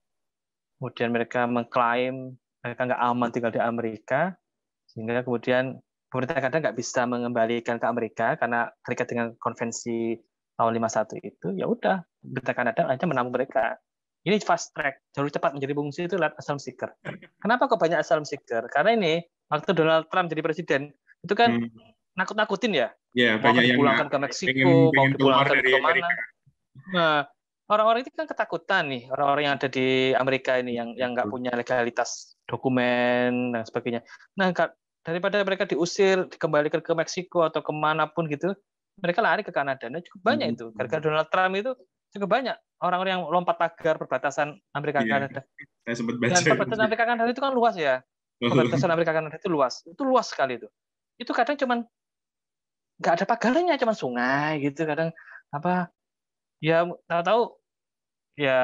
Kemudian mereka mengklaim mereka nggak aman tinggal di Amerika, sehingga kemudian pemerintah kadang nggak bisa mengembalikan ke Amerika karena terikat dengan konvensi tahun 51 itu, ya udah berita Kanada aja menampung mereka. Ini fast track, jalur cepat menjadi pengungsi itu lewat asylum seeker. Kenapa kok banyak asylum seeker? Karena ini waktu Donald Trump jadi presiden itu kan nakut-nakutin ya, Ya, mau banyak yang dipulangkan ke Meksiko, mau pengen keluar dipulangkan dari ke mana. Amerika. Nah, orang-orang itu kan ketakutan nih, orang-orang yang ada di Amerika ini yang nggak punya legalitas dokumen dan sebagainya. Nah, daripada mereka diusir, dikembalikan ke Meksiko atau kemanapun gitu, mereka lari ke Kanada. Nah, cukup banyak itu. Gara-gara Donald Trump itu cukup banyak orang-orang yang lompat pagar perbatasan Amerika Iya, Kanada. saya sempat baca. Dan perbatasan Amerika Kanada itu kan luas ya. Perbatasan Amerika Kanada itu luas sekali itu. Itu kadang cuman nggak ada pagarnya, cuman sungai gitu. Kadang apa? Ya tahu-tahu ya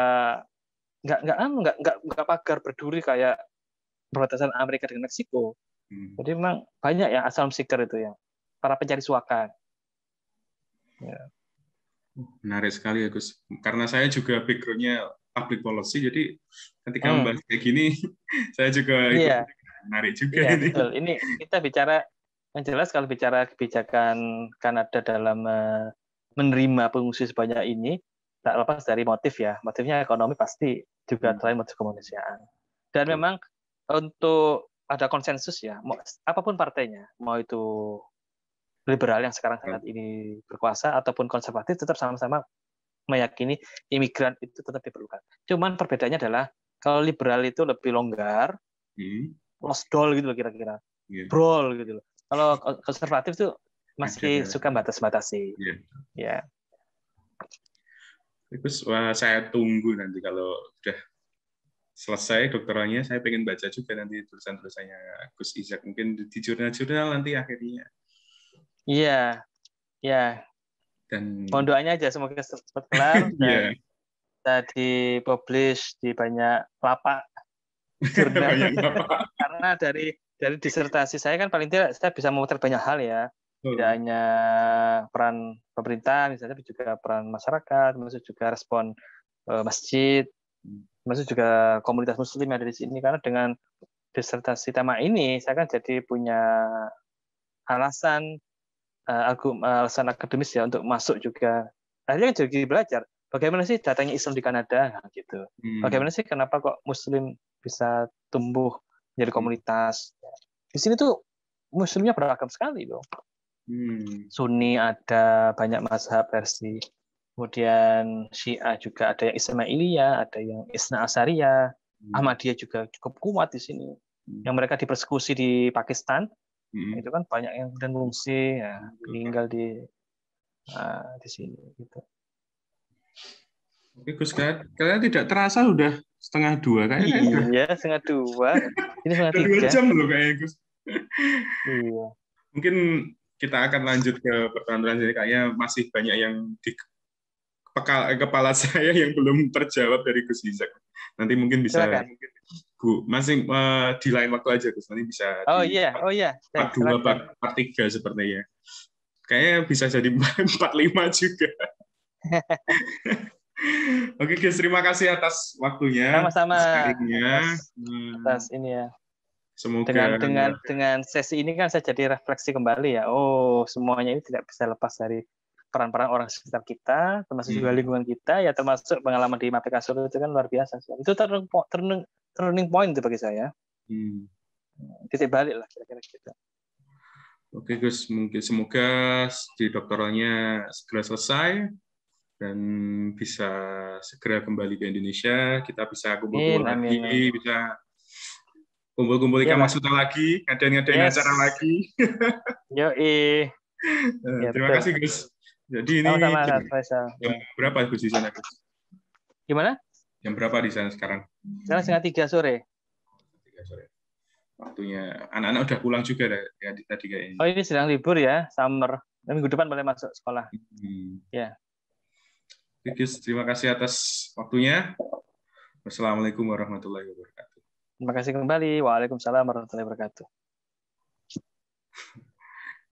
nggak pagar berduri kayak perbatasan Amerika dengan Meksiko. Jadi memang banyak ya asylum seeker itu ya, para pencari suaka. Ya. Menarik sekali ya Gus. Karena saya juga background-nya public policy, jadi ketika membahas kayak gini, saya juga ikut menarik juga ini. ini. Betul. Ini kita bicara yang jelas kalau bicara kebijakan Kanada dalam menerima pengungsi sebanyak ini, tak lepas dari motif ya. Motifnya ekonomi pasti juga selain motif kemanusiaan. Dan memang untuk ada konsensus ya, apapun partainya, mau itu liberal yang sekarang saat ini berkuasa ataupun konservatif, tetap sama-sama meyakini imigran itu tetap diperlukan. Cuman perbedaannya adalah kalau liberal itu lebih longgar, losdol gitu loh kira-kira, brawl gitu loh. Kalau konservatif itu masih suka batas-batasi. Ya. Terus saya tunggu nanti kalau udah selesai doktorannya, saya pengen baca juga nanti tulisan-tulisannya Gus Ishak, mungkin di jurnal-jurnal nanti akhirnya. Iya, ya. Dan mohon doanya aja semoga cepat kelar dan bisa dipublish di banyak lapak jurnal. Karena dari disertasi saya kan paling tidak saya bisa memotret banyak hal ya. Tidak hanya peran pemerintah, misalnya, tapi juga peran masyarakat, termasuk juga respon masjid, termasuk juga komunitas muslim yang ada di sini. Karena dengan disertasi tema ini, saya kan jadi punya alasan akademis ya untuk masuk juga. Akhirnya jadi belajar bagaimana sih datangnya Islam di Kanada, nah, gitu. Bagaimana sih kenapa kok Muslim bisa tumbuh menjadi komunitas? Di sini tuh Muslimnya beragam sekali loh. Sunni ada banyak mazhab versi, kemudian Syiah juga ada yang Ismailiyah, ada yang Isna Asyariyah, Ahmadiyah juga cukup kuat di sini. Yang mereka dipersekusi di Pakistan. Itu kan banyak yang kemudian mengungsi ya, tinggal di sini gitu. Oke Gus, kalian tidak terasa udah 1:30 kayaknya. Iya, 1:30. Ini 1:30. 2 jam loh kayaknya Gus. Iya. Mungkin kita akan lanjut ke pertanyaan selanjutnya, kayaknya masih banyak yang di kepala saya yang belum terjawab dari Gus Ishak. Nanti mungkin bisa Bu, masing di lain waktu aja Gus, nanti bisa part 2, part 3 sepertinya. Kayaknya bisa jadi 45 juga. Oke Gus, terima kasih atas waktunya. Sama-sama. Atas ini ya. Semoga dengan sesi ini kan saya jadi refleksi kembali ya. Oh, semuanya ini tidak bisa lepas dari peran-peran orang sekitar kita, termasuk juga lingkungan kita, ya termasuk pengalaman di Mapeka Solo itu kan luar biasa. Itu turning point itu bagi saya. Titik balik lah kira-kira gitu. Oke Gus, mungkin semoga di doktoralnya segera selesai dan bisa segera kembali ke Indonesia. Kita bisa kumpul-kumpul lagi, bisa kumpul-kumpul ikan masuta lagi, ngadain acara lagi. Yoi. Terima kasih Gus. Jadi ini jam berapa Gus di sana Gus? Gimana? Jam berapa di sana sekarang? Sekarang 2:30 sore. 3 sore. Waktunya anak-anak udah pulang juga ya tadi kayaknya. Oh, ini sedang libur ya, summer. Minggu depan boleh masuk sekolah. Ya. Gus, terima kasih atas waktunya. Wassalamualaikum warahmatullahi wabarakatuh. Terima kasih kembali. Waalaikumsalam warahmatullahi wabarakatuh.